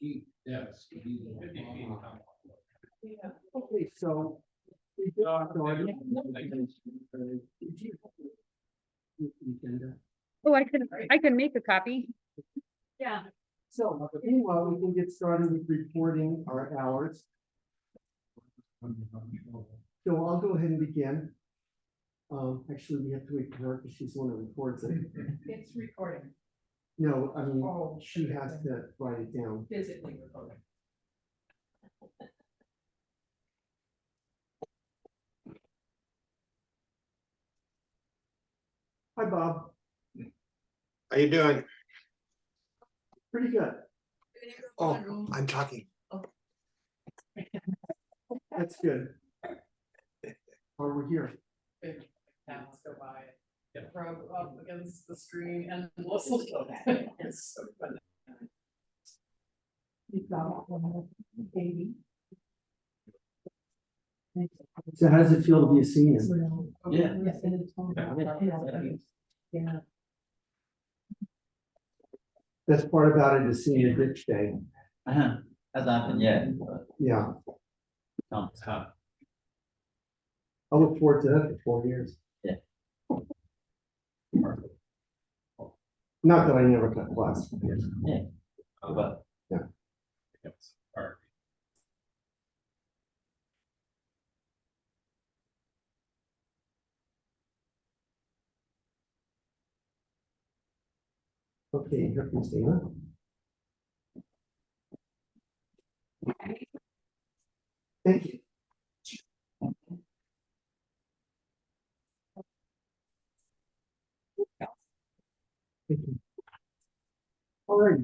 Yes. Okay, so. We got started. Agenda. Oh, I can make a copy. Yeah. So meanwhile, we can get started with reporting our hours. So I'll go ahead and begin. Actually, we have to wait for her because she's the one that records it. It's recording, No, I mean, Oh. she has to write it down. physically recording. Hi, Bob. How you doing? Pretty good. Oh, I'm talking. That's good. While we're here. Big cats go by, rub up against the screen and listen. It's so funny. You've got one baby. So how does it feel to be a senior? Yeah. Yes, and it's fun. Yeah. Best part about it is senior ditch day. Hasn't happened yet, but Yeah, comes. I look forward to that for 4 years. Yeah. Not that I never cut class. Yeah. But Okay, here comes Dana. Thank you. Thank you. All right.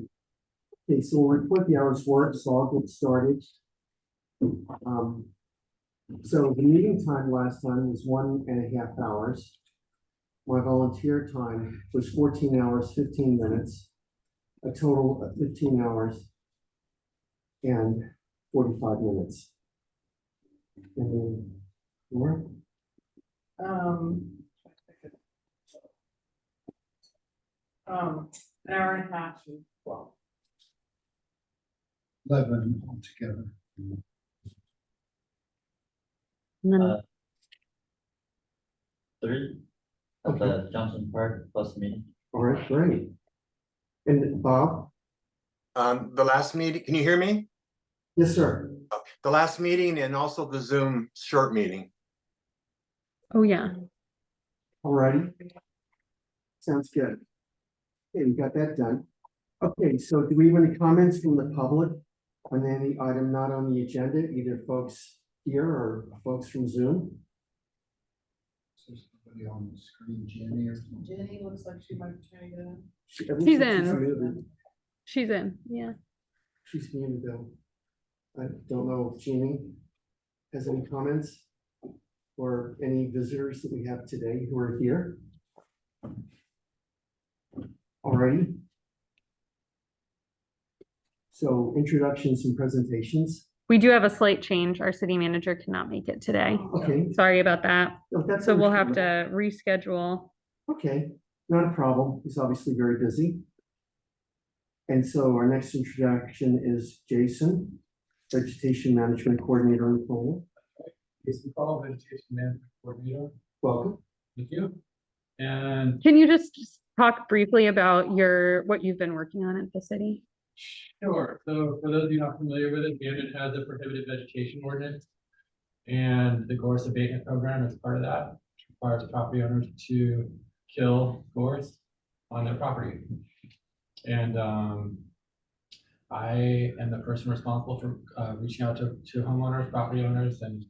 Okay, so we'll report the hours worked, so I'll get started. So the meeting time last time was 1.5 hours. My volunteer time was 14 hours, 15 minutes, a total of 15 hours and 45 minutes. And then, Laura? An hour and a half, well, 11 altogether. And then, Uh, 3 at the Johnson Park plus meeting. All right, great. And Bob? The last meeting, can you hear me? Yes, sir. The last meeting and also the Zoom short meeting. oh, yeah. All righty. Sounds good. Okay, we got that done. Okay, so do we have any comments from the public on any item not on the agenda, either folks here or folks from Zoom? Is somebody on the screen, Jenny or something? Jenny looks like she might be trying to. She's in. muted. She's in, yeah. She's muted though. I don't know if Jeannie has any comments or any visitors that we have today who are here. Alrighty. So introductions and presentations. We do have a slight change. Our city manager cannot make it today. Okay. Sorry about that. Oh, that's So we'll have understandable. to reschedule. Okay, not a problem. He's obviously very busy. And so our next introduction is Jason, Vegetation Management Coordinator on the phone. Jason Paul, Vegetation Management Coordinator. Welcome. Thank you. And Can you just talk briefly about what you've been working on at the city? sure, so for those of you not familiar with it, Camden has a prohibited vegetation ordinance. And the gorse abatement program is part of that, which requires property owners to kill gorse on their property. And I am the person responsible for reaching out to homeowners, property owners, and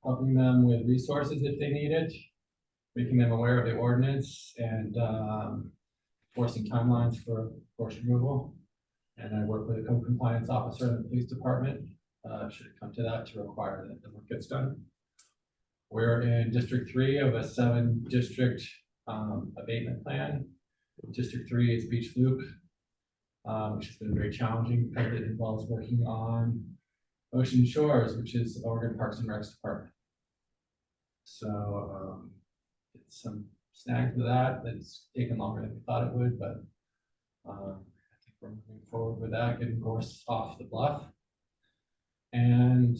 helping them with resources if they need it, making them aware of the ordinance, and forcing timelines for gorse removal. And I work with a code compliance officer in the police department, should it come to that, to require that the work gets done. We're in District 3 of a 7-district abatement plan. District 3 is Beach Loop, which has been very challenging because it involves working on Ocean Shores, which is Oregon Parks and Recs Department. So it's some snags with that. That's taken longer than we thought it would, but I think we're moving forward with that, getting Gorse off the bluff. And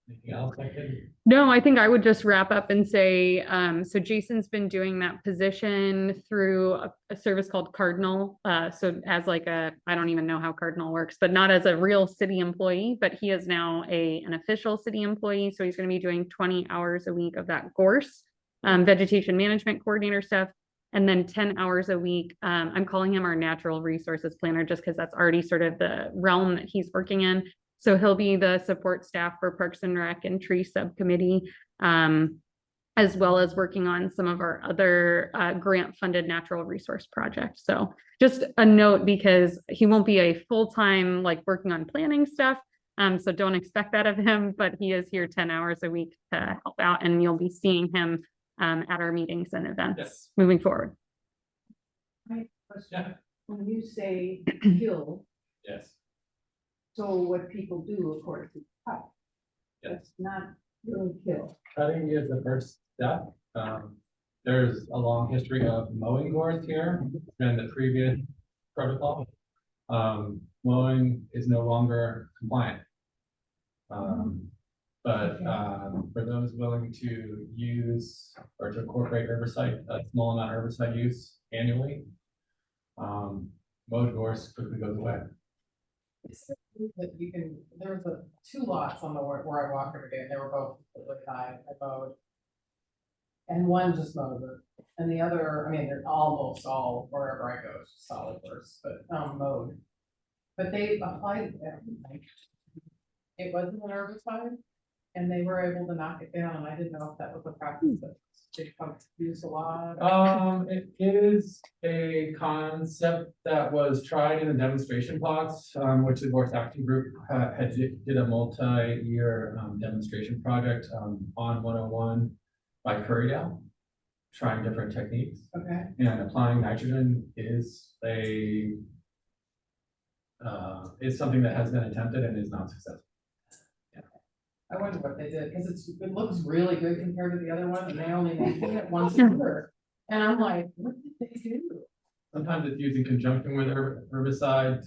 anything else I could? No, I think I would just wrap up and say, so Jason's been doing that position through a service called Cardinal. So as like I don't even know how Cardinal works, but not as a real city employee, but he is now an official city employee. So he's going to be doing 20 hours a week of that Gorse, vegetation management coordinator stuff. And then 10 hours a week, I'm calling him our natural resources planner just because that's already sort of the realm that he's working in. So he'll be the support staff for Parks and Rec and Tree Subcommittee, as well as working on some of our other grant-funded natural resource projects. So just a note, because he won't be a full-time, like working on planning stuff. So don't expect that of him, but he is here 10 hours a week to help out, and you'll be seeing him at our meetings and events Yes. moving forward. Yeah, When you say kill, yes, so what people do, of course, is cut. yes. That's not really kill. Cutting is the first step. There's a long history of mowing gorse here and the previous protocol. Mowing is no longer compliant. But for those willing to use or to incorporate herbicide, a small amount of herbicide use annually, mowed gorse quickly goes away. That you can, there's two lots on the where I walk every day, and they were both completely high, I mowed. And one just mowed it, and the other, I mean, they're almost all, wherever I go, it's just solid bursts, but mowed. But they applied, it wasn't an herbicide, and they were able to knock it down, and I didn't know if that was a practice that they come to use a lot. It is a concept that was tried in the demonstration plots, which the Gorse Action Group did a multi-year demonstration project on 101 by Currydale, trying different techniques. Okay, And applying nitrogen is something that has been attempted and is not successful. I wonder what they did, because it looks really good compared to the other one, and they only make it once a year. And I'm like, what did they do? Sometimes it's used in conjunction with herbicide.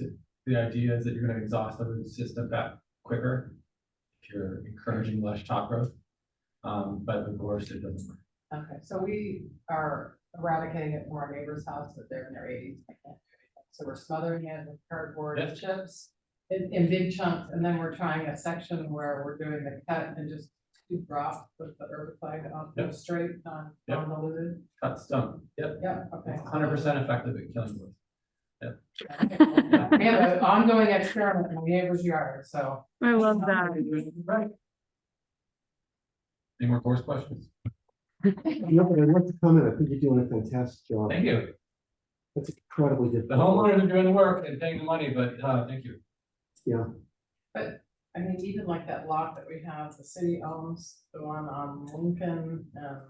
The idea is that you're gonna exhaust the root system back quicker if you're encouraging less top growth. But of course, it doesn't work. Okay, so we are eradicating it from our neighbor's house that they're in their 80s. I can't do anything. So we're smothering it with cardboard Yes. chips in big chunks, and then we're trying a section where we're doing the cut and just 2 drops with the herbicide on Yep. straight on Yep. undiluted. Cut stone. Yep. Yeah, okay. 100% effective at killing wood. We have an ongoing experiment in my neighbor's yard, so. I love that. Right. Any more course questions? No, but I'd like to comment, I think you're doing a fantastic job. Thank you. That's incredibly The difficult. homeowners are doing the work and paying the money, but thank you. I mean, even like that lot that we have, the city owns, the one on Lincoln and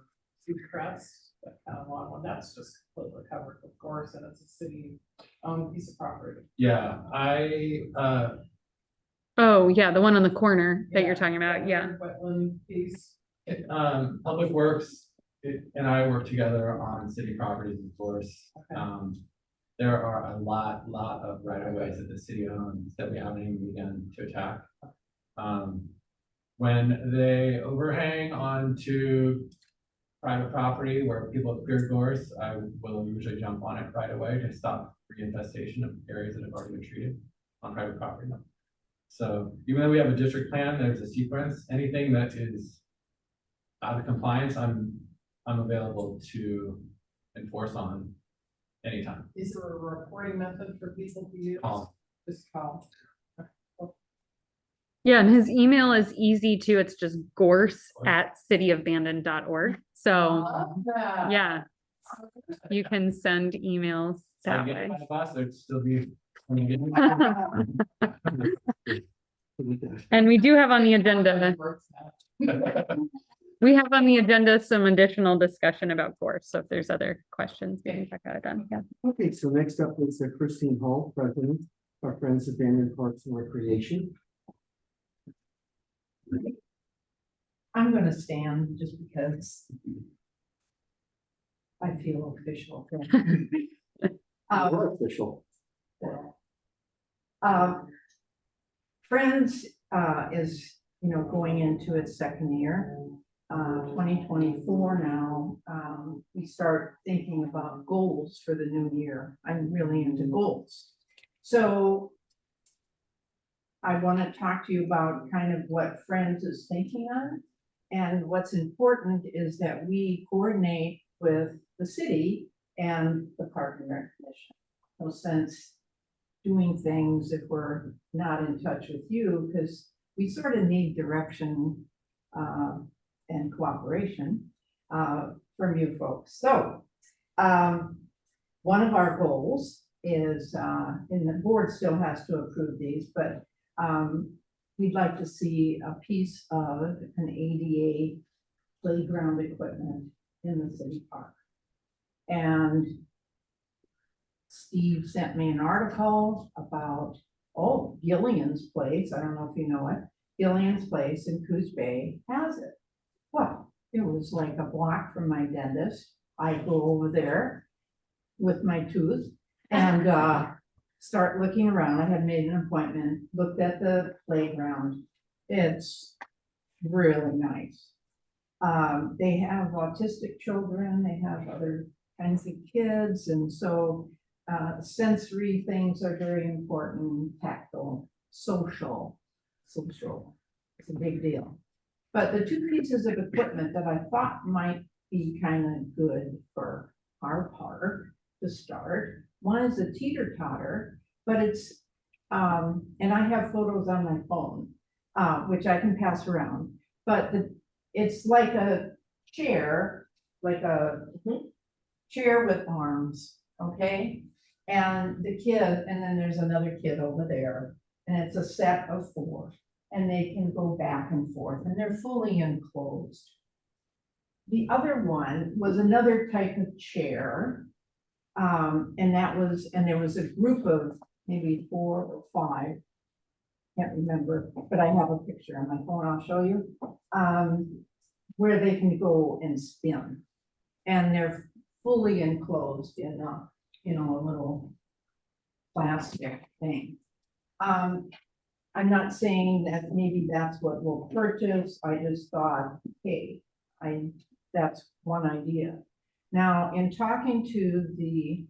Cedar Crest, that kind of long one, that's just completely covered with gorse, and it's a city owned piece of property. Yeah, Oh, yeah, the one on the corner that Yeah, you're talking about. Yeah. Wetland piece. Public Works and I work together on city properties, of course. Okay. There are a lot of right of ways that the city owns that we haven't even begun to attack. When they overhang onto private property where people have cleared gorse, I will usually jump on it right away to stop reinfestation of areas that have already been treated on private property. So even though we have a district plan, there's a sequence, anything that is out of compliance, I'm available to enforce on anytime. Is there a reporting method for people to use? Call. Just call. Yeah, and his email is easy too. It's just gorse@cityofbandon.org. So Love that. yeah, you can send emails So I that get way. my boss, there'd still be. And we do have on the agenda, we have on the agenda some additional discussion about gorse. So if there's other questions, we can check that out then. Yeah. Okay, so next up is Christine Hall, President of Friends of Banyan Parks and Recreation. I'm gonna stand just because I feel official. You're official. Friends, is, going into its second year. 2024 now, we start thinking about goals for the new year. I'm really into goals. So I want to talk to you about kind of what Friends is thinking on. And what's important is that we coordinate with the city and the Park and Rec Commission. No sense doing things if we're not in touch with you, because we sort of need direction and cooperation from you folks. So one of our goals is, and the board still has to approve these, but we'd like to see a piece of an ADA playground equipment in the city park. And Steve sent me an article about, Gillian's Place. I don't know if you know it. Gillian's Place in Coos Bay has it. Well, it was like a block from my dentist. I go over there with my tooth and start looking around. I had made an appointment, looked at the playground. It's really nice. They have autistic children, they have other kinds of kids, and so sensory things are very important, tactile, social. It's a big deal. But the two pieces of equipment that I thought might be kind of good for our park to start, one is a teeter-totter, but it's, and I have photos on my phone, which I can pass around, but it's like a chair, chair with arms, okay? And the kid, and then there's another kid over there, and it's a set of 4, and they can go back and forth, and they're fully enclosed. The other one was another type of chair, and there was a group of maybe 4 or 5, can't remember, but I have a picture on my phone, I'll show you, where they can go and spin. And they're fully enclosed in a little plastic thing. I'm not saying that maybe that's what we'll purchase. I just thought, hey, that's one idea. Now, in talking to the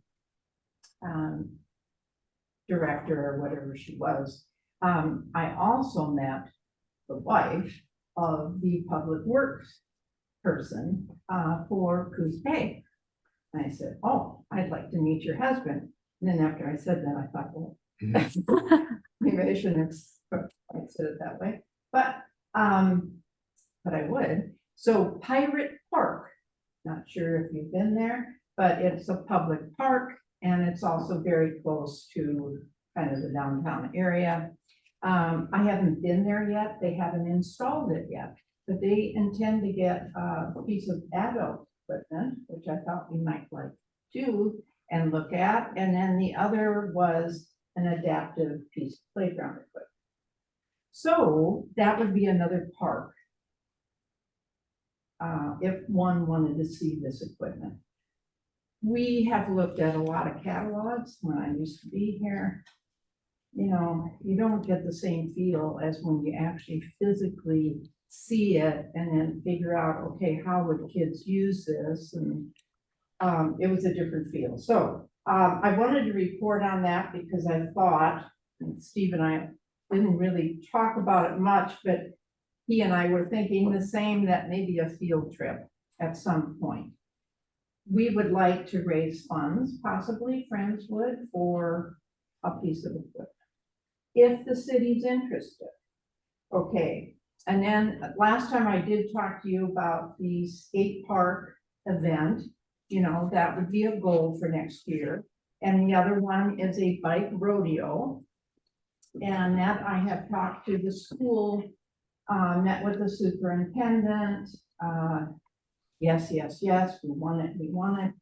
director or whatever she was, I also met the wife of the public works person for Coos Bay. And I said, oh, I'd like to meet your husband. And then after I said that, I thought, well, maybe I shouldn't have said it that way, but I would. So Pirate Park, not sure if you've been there, but it's a public park and it's also very close to kind of the downtown area. I haven't been there yet. They haven't installed it yet, but they intend to get a piece of adult equipment, which I thought we might like to and look at. And then the other was an adaptive piece of playground equipment. So that would be another park if one wanted to see this equipment. We have looked at a lot of catalogs when I used to be here. You don't get the same feel as when you actually physically see it and then figure out, okay, how would kids use this? And it was a different feel. So I wanted to report on that because I thought, and Steve and I didn't really talk about it much, but he and I were thinking the same, that maybe a field trip at some point. We would like to raise funds, possibly Friends would, for a piece of equipment, if the city's interested. Okay, and then last time I did talk to you about the skate park event, that would be a goal for next year. And the other one is a bike rodeo. And that I have talked to the school, met with the superintendent. Yes, we want it.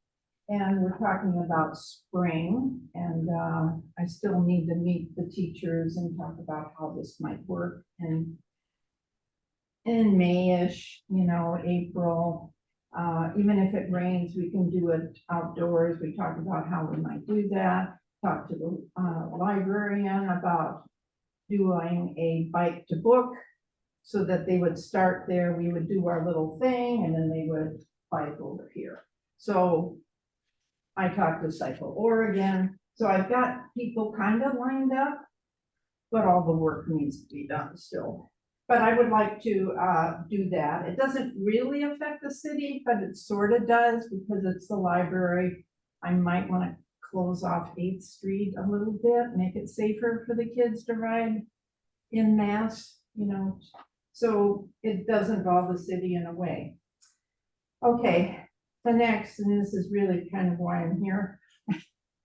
And we're talking about spring, and I still need to meet the teachers and talk about how this might work. And in May-ish, April, even if it rains, we can do it outdoors. We talked about how we might do that. talked to the librarian about doing a bike to book so that they would start there, we would do our little thing, and then they would bike over here. So I talked to Cycle Oregon, so I've got people kind of lined up, but all the work needs to be done still. But I would like to do that. It doesn't really affect the city, but it sort of does because it's the library. I might want to close off 8th Street a little bit, make it safer for the kids to ride in mass, you know, so it does involve the city in a way. Okay, the next, and this is really kind of why I'm here,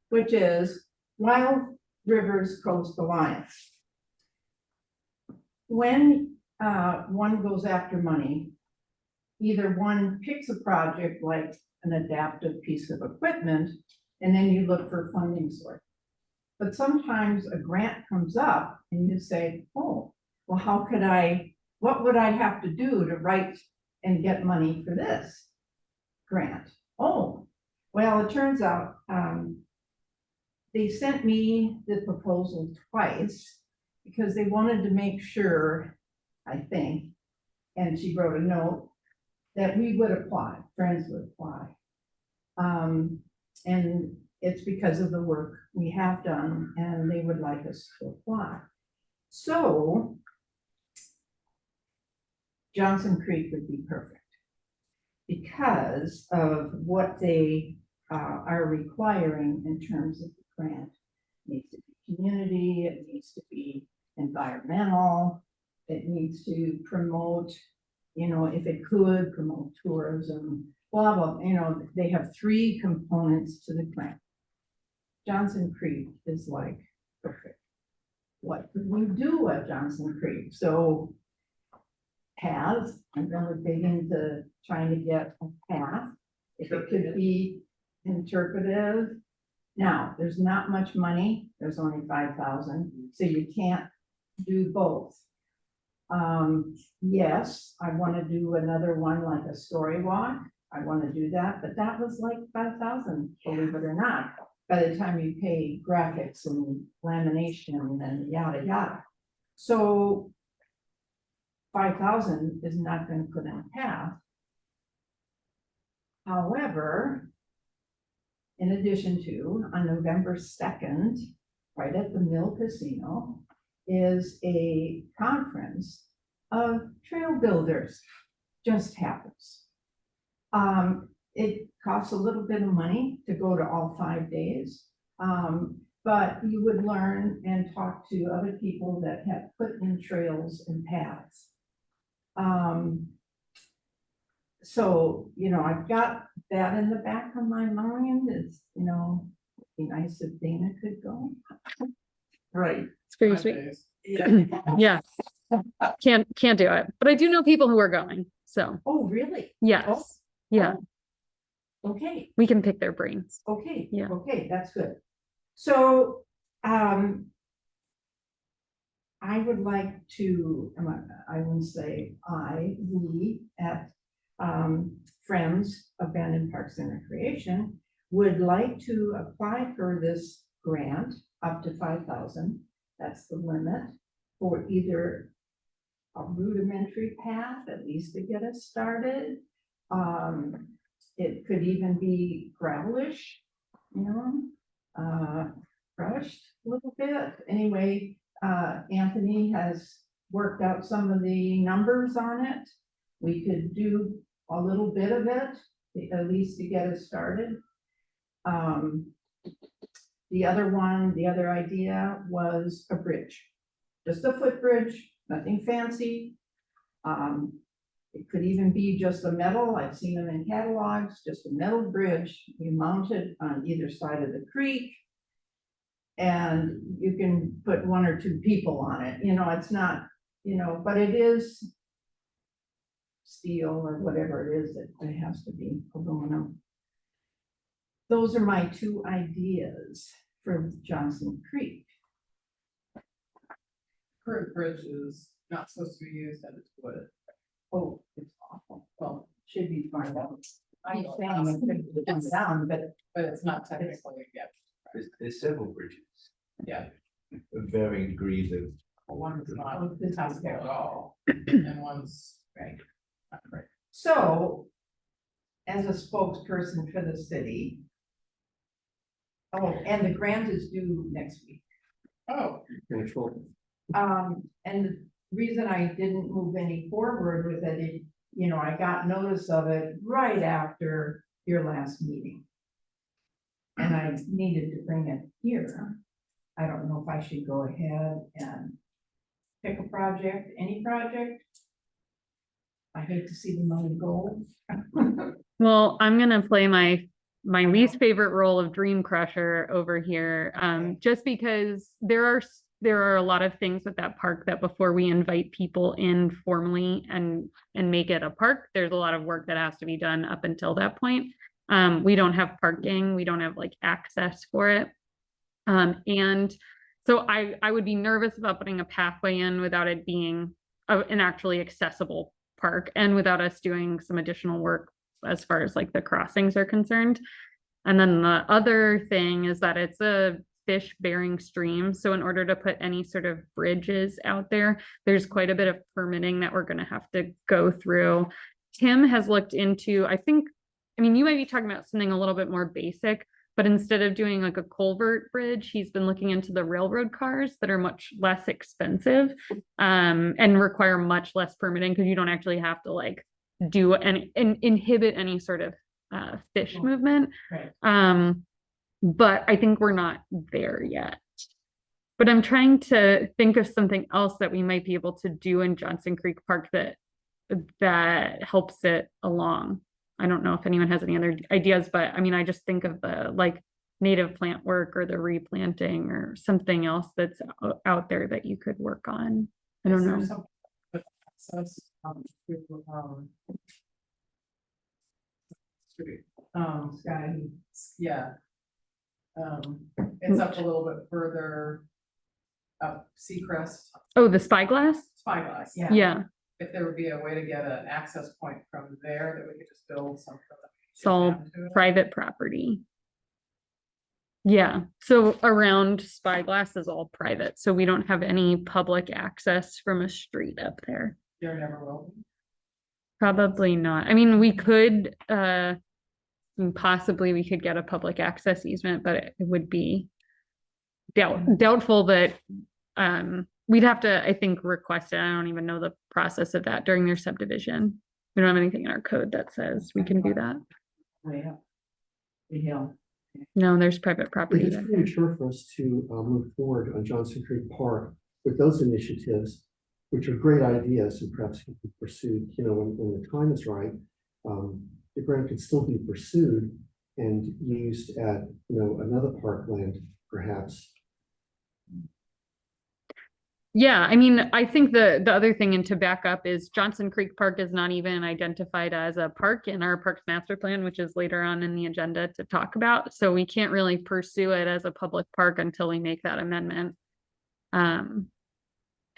which is Wild Rivers Coast Alliance. When one goes after money, either one picks a project like an adaptive piece of equipment, and then you look for funding source. But sometimes a grant comes up and you say, oh, well, what would I have to do to write and get money for this grant? Oh, well, it turns out they sent me the proposal twice because they wanted to make sure, I think, and she wrote a note, that we would apply, Friends would apply. And it's because of the work we have done and they would like us to apply. So Johnson Creek would be perfect because of what they are requiring in terms of the grant. It needs to be community, it needs to be environmental, it needs to promote, you know, if it could promote tourism, blah, blah, you know, they have 3 components to the grant. Johnson Creek is like perfect. What could we do at Johnson Creek? So paths, I'm really big into trying to get a path. If it could be interpretive. Now, there's not much money. There's only 5,000, so you can't do both. Yes, I want to do another one like a story walk. I want to do that, but that was like 5,000, believe it or not. By the time you pay graphics and lamination and yada yada. So 5,000 is not going to put in a path. However, in addition to, on November 2nd, right at the Mill Casino, is a conference of trail builders. Just happens. It costs a little bit of money to go to all 5 days, but you would learn and talk to other people that have put in trails and paths. So, you know, I've got that in the back of my mind. It's, you know, it'd be nice if Dana could go. Right. It's very sweet. Yeah. Can't do it, but I do know people who are going, so Oh, really? yes, yeah, Okay. we can pick their brains. Okay, Yeah. okay, that's good. So, I would like to, I wouldn't say we at Friends of Abandoned Parks and Recreation would like to apply for this grant up to 5,000. That's the limit for either a rudimentary path, at least to get us started. It could even be gravelish, you know, crushed a little bit. Anyway, Anthony has worked out some of the numbers on it. We could do a little bit of it, at least to get us started. The other idea was a bridge, just a footbridge, nothing fancy. It could even be just a metal, I've seen them in catalogs, just a metal bridge, you mount it on either side of the creek. And you can put 1 or 2 people on it, you know, it's not, you know, but it is steel or whatever it is that it has to be, aluminum. Those are my 2 ideas for Johnson Creek. Current bridge is not supposed to be used and it's wood. Oh, it's awful. Well, Should be farmed out. I'm know. saying it could be done down, but but it's not technically, yeah. There's several bridges. Yeah. Of varying degrees of. One's not fantastic at all, and one's, Right. not great. So, as a spokesperson for the city. Oh, and the grant is due next week. Oh, Control. And the reason I didn't move any forward with it, you know, I got notice of it right after your last meeting. And I needed to bring it here. I don't know if I should go ahead and pick a project, any project. I hate to see the money go. Well, I'm gonna play my least favorite role of Dream Crusher over here, just because there are a lot of things with that park that before we invite people in formally and make it a park, there's a lot of work that has to be done up until that point. We don't have parking, we don't have like access for it. And so I would be nervous about putting a pathway in without it being an actually accessible park and without us doing some additional work as far as like the crossings are concerned. And then the other thing is that it's a fish bearing stream. So in order to put any sort of bridges out there, there's quite a bit of permitting that we're going to have to go through. Tim has looked into, I mean, you might be talking about something a little bit more basic, but instead of doing like a culvert bridge, he's been looking into the railroad cars that are much less expensive, and require much less permitting because you don't actually have to like do any inhibit any sort of fish movement. Right. But I think we're not there yet. But I'm trying to think of something else that we might be able to do in Johnson Creek Park that helps it along. I don't know if anyone has any other ideas, but I mean, I just think of the like native plant work or the replanting or something else that's out there that you could work on. I don't is there know. some- with access, to, street, Sky. yeah. It's up a little bit further up Seacrest, Oh, the spyglass? Spyglass. Yeah. Yeah, If there would be a way to get an access point from there that we could just build something. it's all private property. Yeah, so around Spyglass is all private, so we don't have any public access from a street up there. There never will be. Probably not. I mean, we could, possibly we could get a public access easement, but it would be doubtful that, we'd have to, I think, request it. I don't even know the process of that during their subdivision. We don't have anything in our code that says we can do that. Way up. The hill. No, there's private property It's there. premature for us to move forward on Johnson Creek Park with those initiatives, which are great ideas and perhaps can be pursued, you know, when the time is right. The grant could still be pursued and used at, you know, another parkland, perhaps. Yeah, I mean, I think the other thing, and to back up, is Johnson Creek Park is not even identified as a park in our Parks Master Plan, which is later on in the agenda to talk about. So we can't really pursue it as a public park until we make that amendment to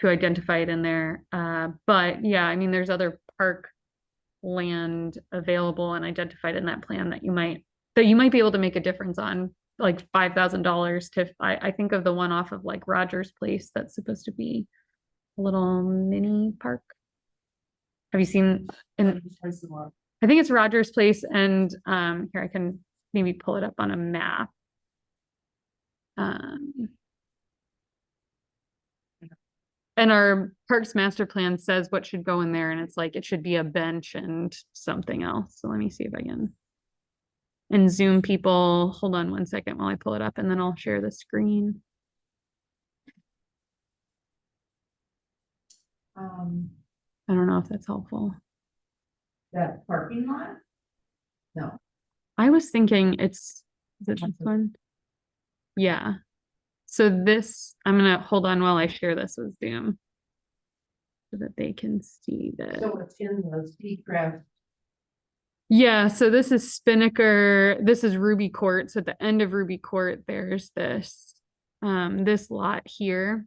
identify it in there. But yeah, I mean, there's other park land available and identified in that plan that you might be able to make a difference on, like $5,000 to, I think of the one off of like Rogers Place that's supposed to be a little mini park. Have you seen? And I think it's Rogers Place, and here I can maybe pull it up on a map. And our Parks Master Plan says what should go in there, and it's like it should be a bench and something else. So let me see if I can. And Zoom people, hold on one second while I pull it up, and then I'll share the screen. I don't know if that's helpful. That parking lot? No. I was thinking is it this one? Yeah. So this, I'm gonna hold on while I share this with Zoom so that they can see that. So it's in the Seacrest. Yeah, so this is Spinnaker, this is Ruby Court. So at the end of Ruby Court, there's this lot here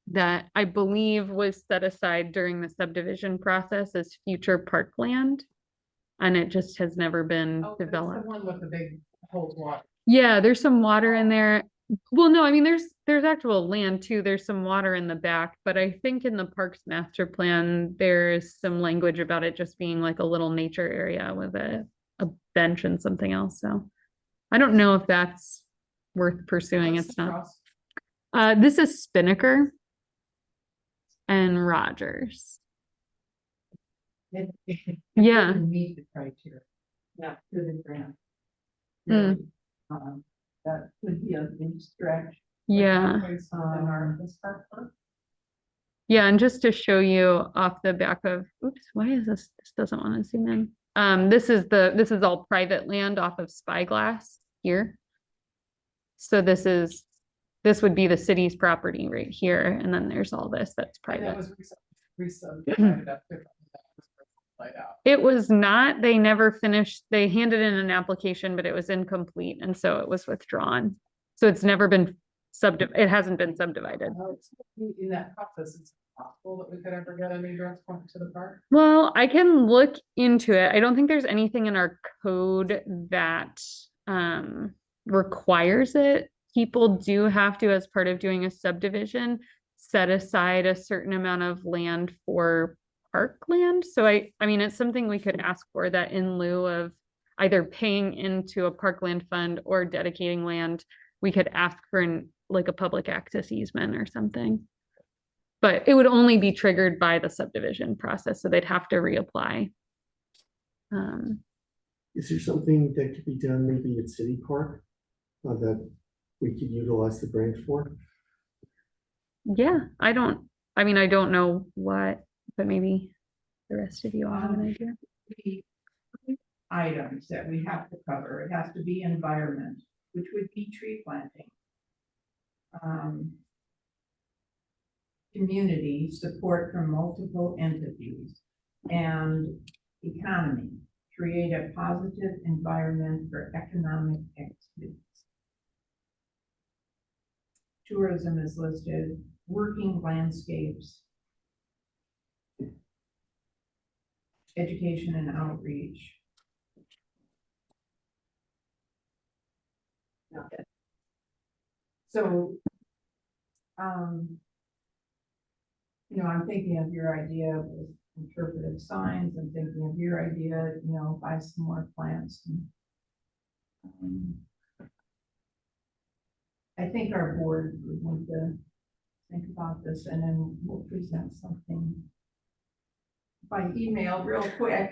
that I believe was set aside during the subdivision process as future parkland. And it just has never been Oh, that's the developed. one with the big whole block. Yeah, there's some water in there. Well, no, I mean, there's actual land too. There's some water in the back, but I think in the parks master plan, there's some language about it just being like a little nature area with a bench and something else. So I don't know if that's worth pursuing. What's It's the not. cross? This is Spinnaker and Rogers. Yeah. Didn't meet the criteria. Yeah, to the grant. Hmm. Really, that would be a big stretch. Yeah. Pathways within our, this park plan? Yeah, and just to show you off the back of, oops, why is this doesn't want to zoom in. This is all private land off of Spyglass here. So this would be the city's property right here, and then there's all this that's And that private. was re-subdivided up to. Laid out. It was not, they never finished, they handed in an application, but it was incomplete, and so it was withdrawn. So it's never been it hasn't been subdivided. In that process, it's possible that we could ever get an egress point to the park. Well, I can look into it. I don't think there's anything in our code that requires it. People do have to, as part of doing a subdivision, set aside a certain amount of land for parkland. So I mean, it's something we could ask for, that in lieu of either paying into a parkland fund or dedicating land, we could ask for like a public access easement or something. But it would only be triggered by the subdivision process, so they'd have to reapply. Is there something that could be done maybe at City Park that we could utilize the grant for? Yeah, I don't know what, but maybe the rest of you all have an idea. The items that we have to cover, it has to be environment, which would be tree planting. Community support from multiple entities, and economy, create a positive environment for economic activities. Tourism is listed, working landscapes, education and outreach. Okay. So, I'm thinking of your idea with interpretive signs. I'm thinking of your idea, buy some more plants. And, I think our board would want to think about this, and then we'll present something by email real quick.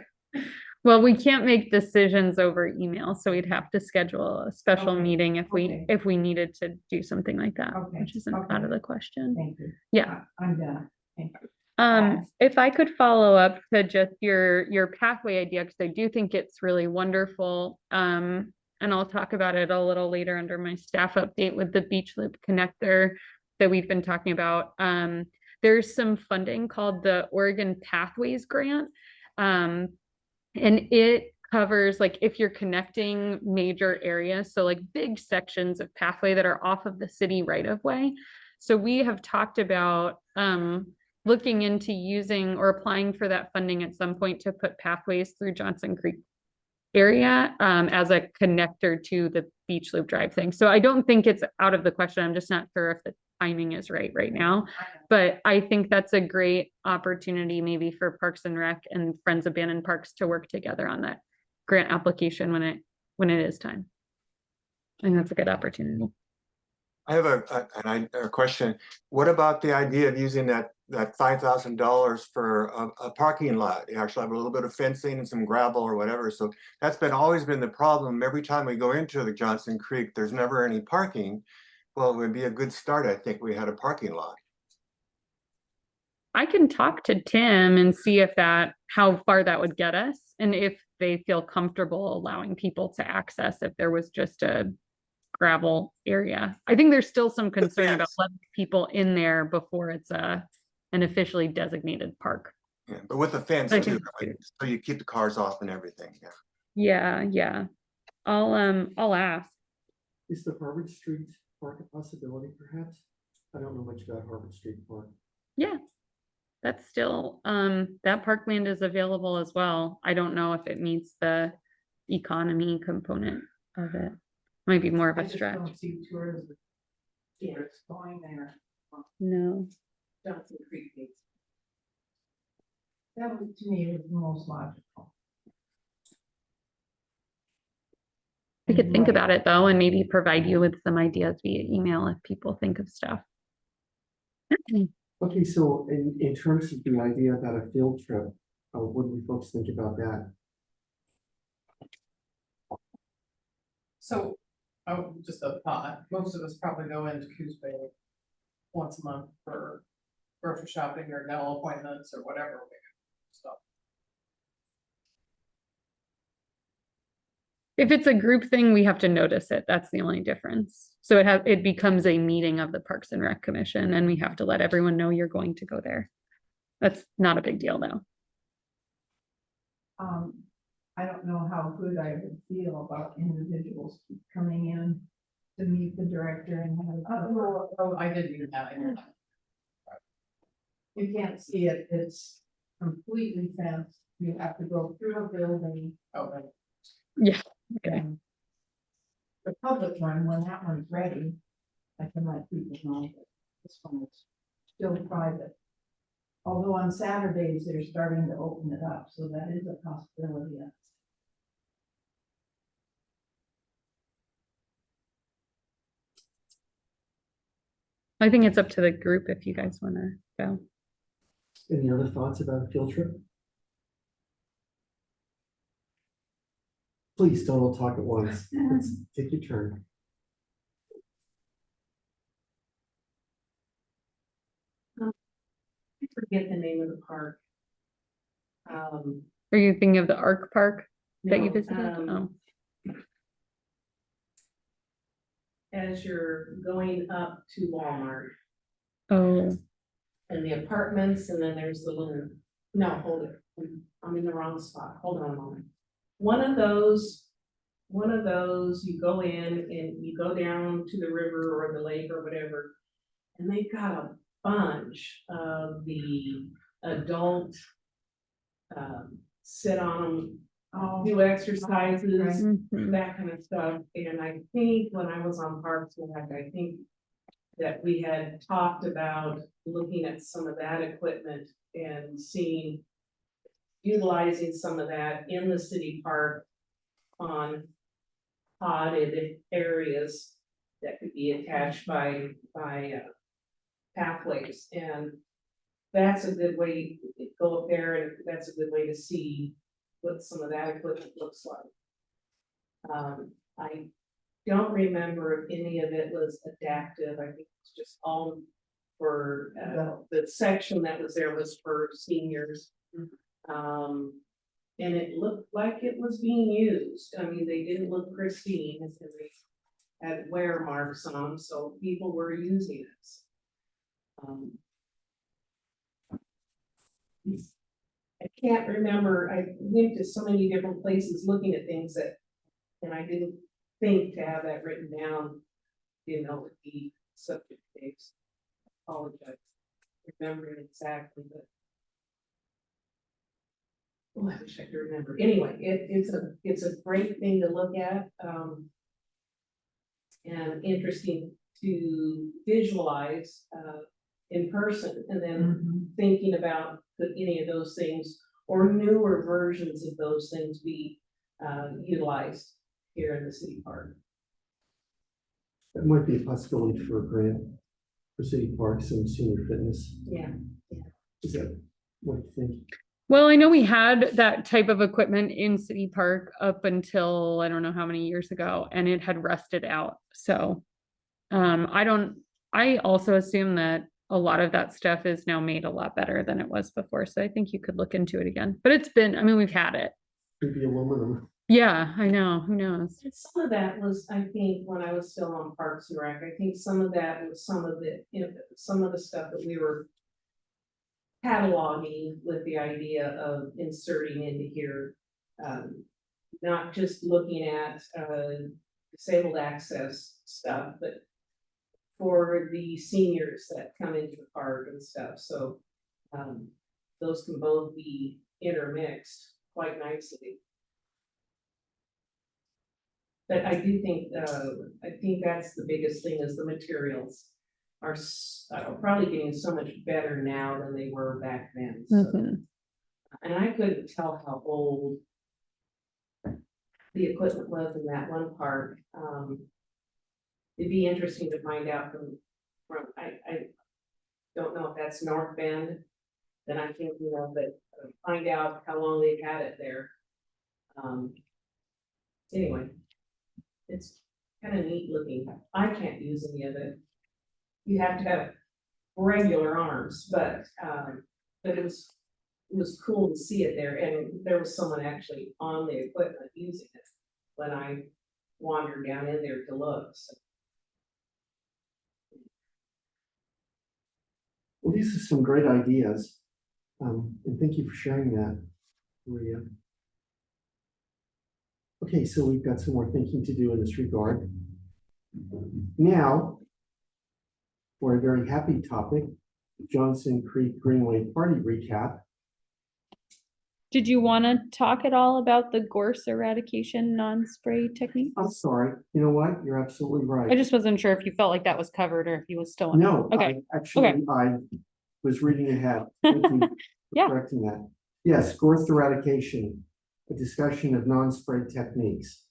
Well, we can't make decisions over email, so we'd have to schedule a special Okay, meeting okay. if we needed to do something like that, Okay, which isn't okay. out of the question. Thank you. Yeah. I'm done. Thank you. If I could follow up to just your pathway idea, because I do think it's really wonderful. And I'll talk about it a little later under my staff update with the Beach Loop connector that we've been talking about. There's some funding called the Oregon Pathways Grant. And it covers, like, if you're connecting major areas, so like big sections of pathway that are off of the city right of way. So we have talked about looking into using or applying for that funding at some point to put pathways through Johnson Creek area as a connector to the Beach Loop Drive thing. So I don't think it's out of the question. I'm just not sure if the timing is right now. But I think that's a great opportunity maybe for Parks and Rec and Friends Abandoned Parks to work together on that grant application when it is time. I think that's a good opportunity. I have a question. What about the idea of using that $5,000 for a parking lot? You actually have a little bit of fencing and some gravel or whatever. So that's always been the problem. Every time we go into the Johnson Creek, there's never any parking. Well, it would be a good start, I think, we had a parking lot. I can talk to Tim and see how far that would get us, and if they feel comfortable allowing people to access if there was just a gravel area. I think there's still some concern about letting people in there before it's an officially designated park. Yeah, but with the fence I too, think- so you keep the cars off and everything. Yeah. I'll ask. Is the Harvard Street Park a possibility perhaps? I don't know much about Harvard Street Park. Yeah. That's still, that parkland is available as well. I don't know if it meets the economy component of it. Might be more of I a just stretch. don't see tours. Tours going there. No. Johnson Creek needs. That would, to me, is the most logical. We could think Right. about it though, and maybe provide you with some ideas via email if people think of stuff. Okay, so in terms of the idea about a field trip, what do you folks think about that? So, oh, just a thought, most of us probably go into Coos Bay once a month for grocery shopping or dental appointments or whatever. So, If it's a group thing, we have to notice it. That's the only difference. So it becomes a meeting of the Parks and Rec Commission and we have to let everyone know you're going to go there. That's not a big deal though. I don't know how good I would feel about individuals coming in to meet the director and have. oh, I didn't do that, I did that. You can't see it, it's completely fenced, you have to go through a building. Oh, right. Okay. and The public one, when that one's ready, I can let people know that this one is still private. Although on Saturdays, they're starting to open it up, so that is a possibility. I think it's up to the group if you guys want to go. Any other thoughts about a field trip? Please don't all talk at once. Let's take your turn. I forget the name of the park. Are you thinking of the Arc Park that you No, visited? Oh, as you're going up to Walmart oh, and the apartments, and then there's the little, no, hold it, I'm in the wrong spot, hold on a moment. One of those, you go in and you go down to the river or the lake or whatever, and they've got a bunch of the adult sit on them, do exercises, mhm. that kind of stuff, and I think when I was on Parks and Rec, I think that we had talked about looking at some of that equipment and seeing, utilizing some of that in the city park on potted areas that could be attached by pathways, and that's a good way, go up there, and that's a good way to see what some of that equipment looks like. I don't remember if any of it was adaptive, I think it's just all for, the section that was there was for seniors. And it looked like it was being used, I mean, they didn't look pristine, as they had wear marks on them, so people were using it. I can't remember, I went to so many different places looking at things that, and I didn't think to have that written down, you know, with the subject dates. Apologize, remembering exactly, but. Oh, I wish I could remember. Anyway, it's a great thing to look at, and interesting to visualize, in person, and then thinking about could any of those things or newer versions of those things be utilized here in the city park. That might be a possibility for a grant for city parks and senior fitness. Yeah. Is that what you think? Well, I know we had that type of equipment in City Park up until I don't know how many years ago, and it had rusted out. So I also assume that a lot of that stuff is now made a lot better than it was before. So I think you could look into it again. But it's been, I mean, we've had it. Could be aluminum. Yeah, I know. Who knows? And some of that was, I think, when I was still on Parks and Rec, I think some of that was some of the, you know, some of the stuff that we were cataloging with the idea of inserting into here. Not just looking at disabled access stuff, but for the seniors that come into the park and stuff, so those can both be intermixed quite nicely. But I do think, I think that's the biggest thing is the materials are probably getting so much better now than they were back then. So. Mhm. And I couldn't tell how old the equipment was in that one park. It'd be interesting to find out I don't know if that's North Bend, then I think, but find out how long they've had it there. Anyway, it's kind of neat looking. I can't use any of it. You have to have regular arms, but it was cool to see it there, and there was someone actually on the equipment using it when I wandered down in there to look, so. Well, these are some great ideas. And thank you for sharing that, Maria. Okay, so we've got some more thinking to do in this regard. Now, for a very happy topic, Johnson Creek Greenway Party recap. Did you want to talk at all about the gorse eradication non-spray technique? I'm sorry, you know what? You're absolutely right. I just wasn't sure if you felt like that was covered or if you was still. No, Okay. actually, I was reading ahead. Thank you for Yeah. correcting that. Yes, gorse eradication, a discussion of non-spray techniques.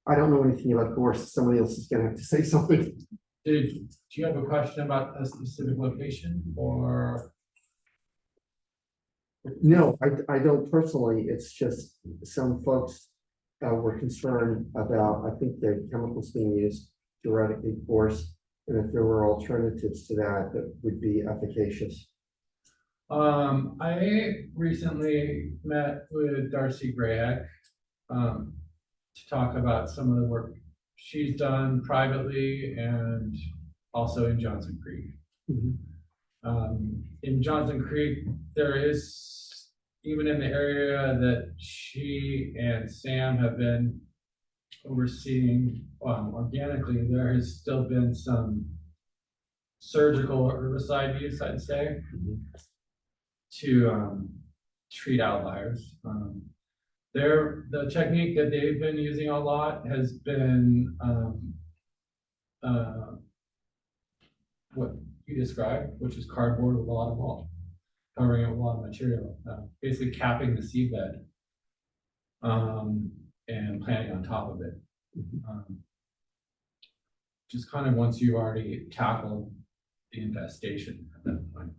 I don't know anything about gorse. Somebody else is gonna have to say something. Do you have a question about a specific location or? No, I don't personally. It's just some folks were concerned about, I think, the chemicals being used to eradicate gorse. And if there were alternatives to that, that would be efficacious. I recently met with Darcy Grayak, to talk about some of the work she's done privately and also in Johnson Creek. In Johnson Creek, there is, even in the area that she and Sam have been overseeing organically, there has still been some surgical herbicide use, I'd say, to treat outliers. The technique that they've been using a lot has been what you described, which is cardboard with a lot of mulch, covering it with a lot of material, basically capping the seed bed and planting on top of it. Just kind of once you've already tackled the infestation at that point.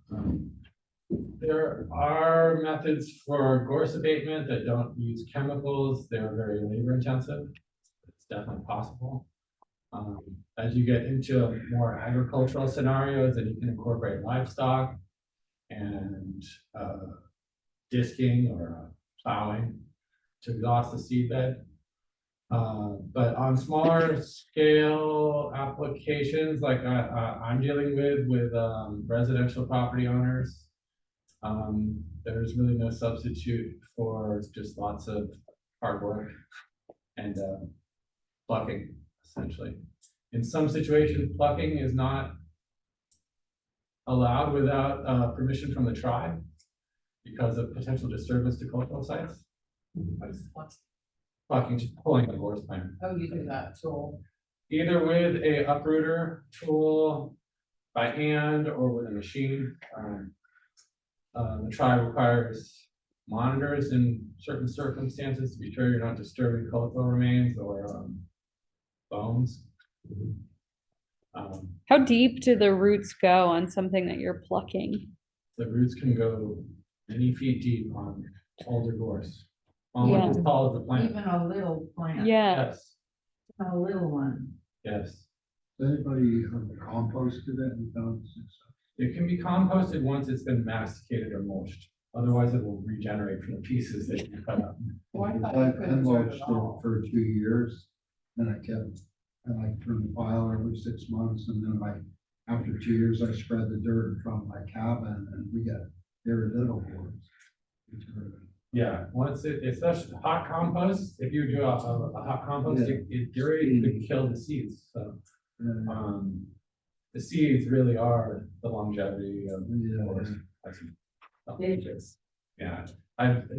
There are methods for gorse abatement that don't use chemicals. They're very labor intensive. It's definitely possible. As you get into more agricultural scenarios, then you can incorporate livestock and disking or plowing to exhaust the seedbed. But on smaller scale applications, like I'm dealing with residential property owners, there's really no substitute for just lots of hard work and plucking, essentially. In some situations, plucking is not allowed without permission from the tribe because of potential disturbance to cultural sites. Plucking, just pulling a gorse plant. Oh, you do that tool. Either with a uprooter tool by hand or with a machine. The tribe requires monitors in certain circumstances to be sure you're not disturbing cultural remains or bones. How deep do the roots go on something that you're plucking? The roots can go many feet deep on older gorse, Yeah. almost as tall as the plant. Even a little plant. Yeah, Yes, A little one. yes. Anybody composted it and found success? It can be composted once it's been masticated or mulched. Otherwise, it will regenerate from the pieces that you cut up. Oh, I thought you I couldn't do it mulched at all. it for 2 years, and I turned the pile every 6 months, and then after 2 years, I spread the dirt in front of my cabin, and we got irradiddle boards. Yeah, once especially hot compost, if you do a hot compost, Yeah. you're ready to kill the seeds, so. The seeds really are the longevity of Yeah. gorse. Yeah,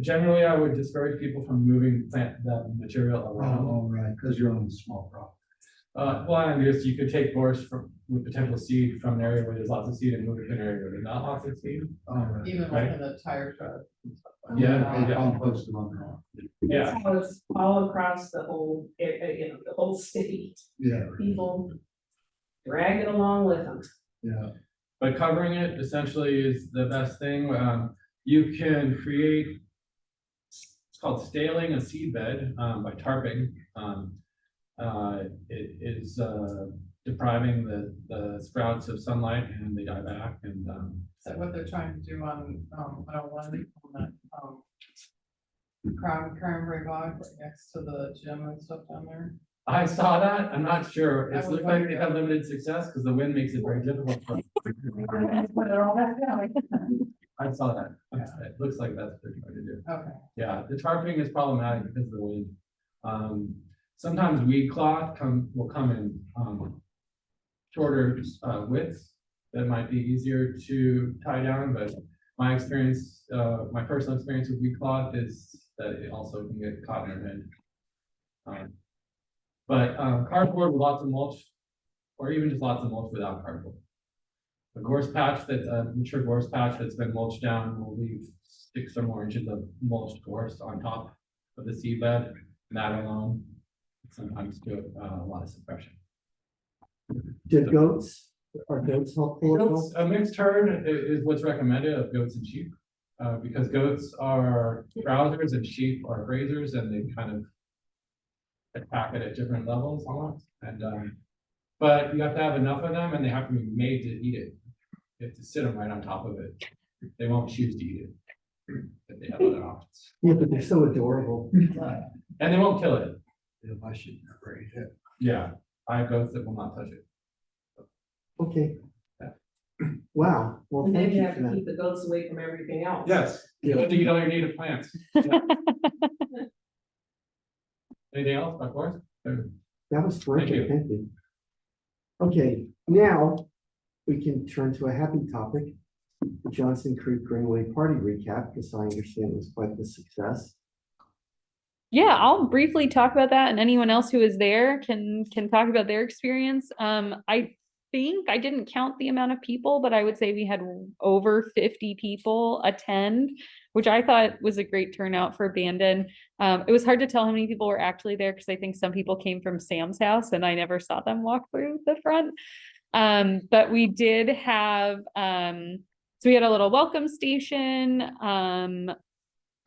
Generally, I would discourage people from moving that material around. Oh, right, because you're on a small property. Well, and just, you could take gorse with potential seed from an area where there's lots of seed and move it to an area where there's not lots of seed. All right. Even Right. like in the tire shed. and stuff like Yeah, that. And yeah. compost it on their own. Yeah, That's how it's all across the whole, the whole state, Yeah, people drag it along with them. yeah. but covering it essentially is the best thing. You can create, it's called staling a seed bed, by tarping. It is, depriving the sprouts of sunlight and they die back and, Is that what they're trying to do on, I don't want to on that, cranberry bog right next to the gym and stuff down there? I saw that. I'm not sure. I It's was looked like they wondering. had limited success because the wind makes it very difficult. for- I saw that. It looks like that's what they're trying to do. Okay, Yeah, the tarping is problematic because of the wind. Sometimes weed cloth will come in, shorter, widths that might be easier to tie down, but my experience, my personal experience with weed cloth is that it also can get caught in your head. But cardboard with lots of mulch, or even just lots of mulch without cardboard. A gorse patch mature gorse patch that's been mulched down will leave 6 or more inches of mulched gorse on top of the seed bed, and that alone sometimes do a lot of suppression. Are goats helpful at all? Goats, a mixed herd is what's recommended of goats and sheep, because goats are browsers and sheep are grazers, and they kind of attack it at different levels almost, and, but you have to have enough of them, and they have to be made to eat it. You have to sit them right on top of it. They won't choose to eat it, if they have other options, Yeah, but they're so adorable. and they won't kill it. If I should never eat it. Yeah, I have goats that will not touch it. Okay. Yeah. Wow, well, And then thank you you have for to that. keep the goats away from everything else. Yes, you have to eat all your native plants. Yeah. Anything else, of course? That was Thank you. terrific, thank you. Okay, now we can turn to a happy topic, the Johnson Creek Greenway Party recap, because I understand it was quite the success. Yeah, I'll briefly talk about that, and anyone else who is there can talk about their experience. I think I didn't count the amount of people, but I would say we had over 50 people attend, which I thought was a great turnout for Bandon. It was hard to tell how many people were actually there because I think some people came from Sam's house and I never saw them walk through the front. But we did have, so we had a little welcome station.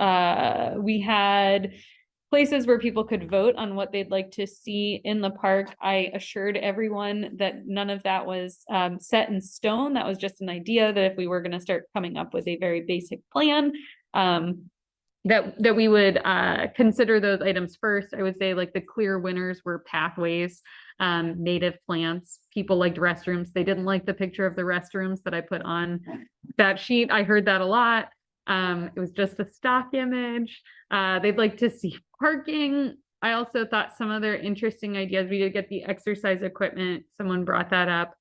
We had places where people could vote on what they'd like to see in the park. I assured everyone that none of that was set in stone. That was just an idea that if we were going to start coming up with a very basic plan, that we would consider those items first. I would say like the clear winners were pathways, native plants. People liked restrooms. They didn't like the picture of the restrooms that I put on that sheet. I heard that a lot. It was just a stock image. They'd like to see parking. I also thought some other interesting ideas. We did get the exercise equipment. Someone brought that up.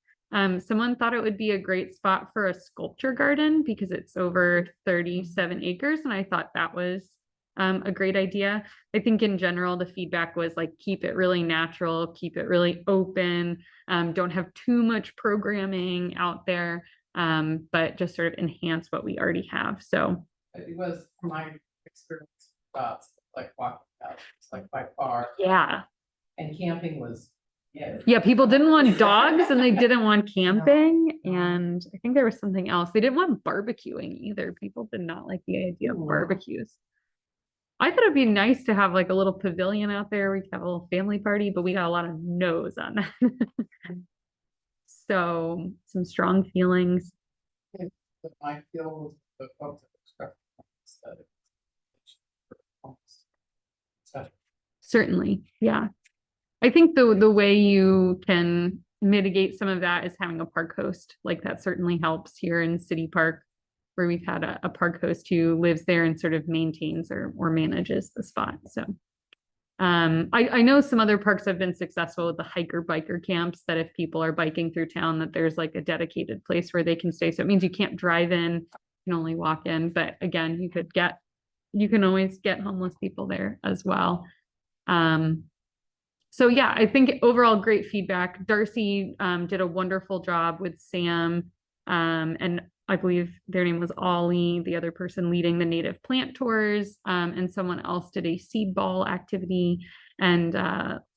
Someone thought it would be a great spot for a sculpture garden because it's over 37 acres. And I thought that was a great idea. I think in general, the feedback was like, keep it really natural, keep it really open. Don't have too much programming out there. But just sort of enhance what we already have. So it was from my experience, like walking out, it's like by far, yeah. and camping was, yeah. Yeah, people didn't want dogs and they didn't want camping. And I think there was something else. They didn't want barbecuing either. People did not like the idea of barbecues. I thought it'd be nice to have like a little pavilion out there. We could have a little family party, but we got a lot of no's on that. So some strong feelings. But my feel the folks that expect aesthetic. Certainly, yeah. I think the way you can mitigate some of that is having a park host. Like that certainly helps here in City Park, where we've had a park host who lives there and sort of maintains or manages the spot. So I know some other parks have been successful with the hiker biker camps, that if people are biking through town, that there's like a dedicated place where they can stay. So it means you can't drive in, you can only walk in. But again, you could get you can always get homeless people there as well. So yeah, I think overall great feedback. Darcy did a wonderful job with Sam. And I believe their name was Ollie, the other person leading the native plant tours, and someone else did a seed ball activity. And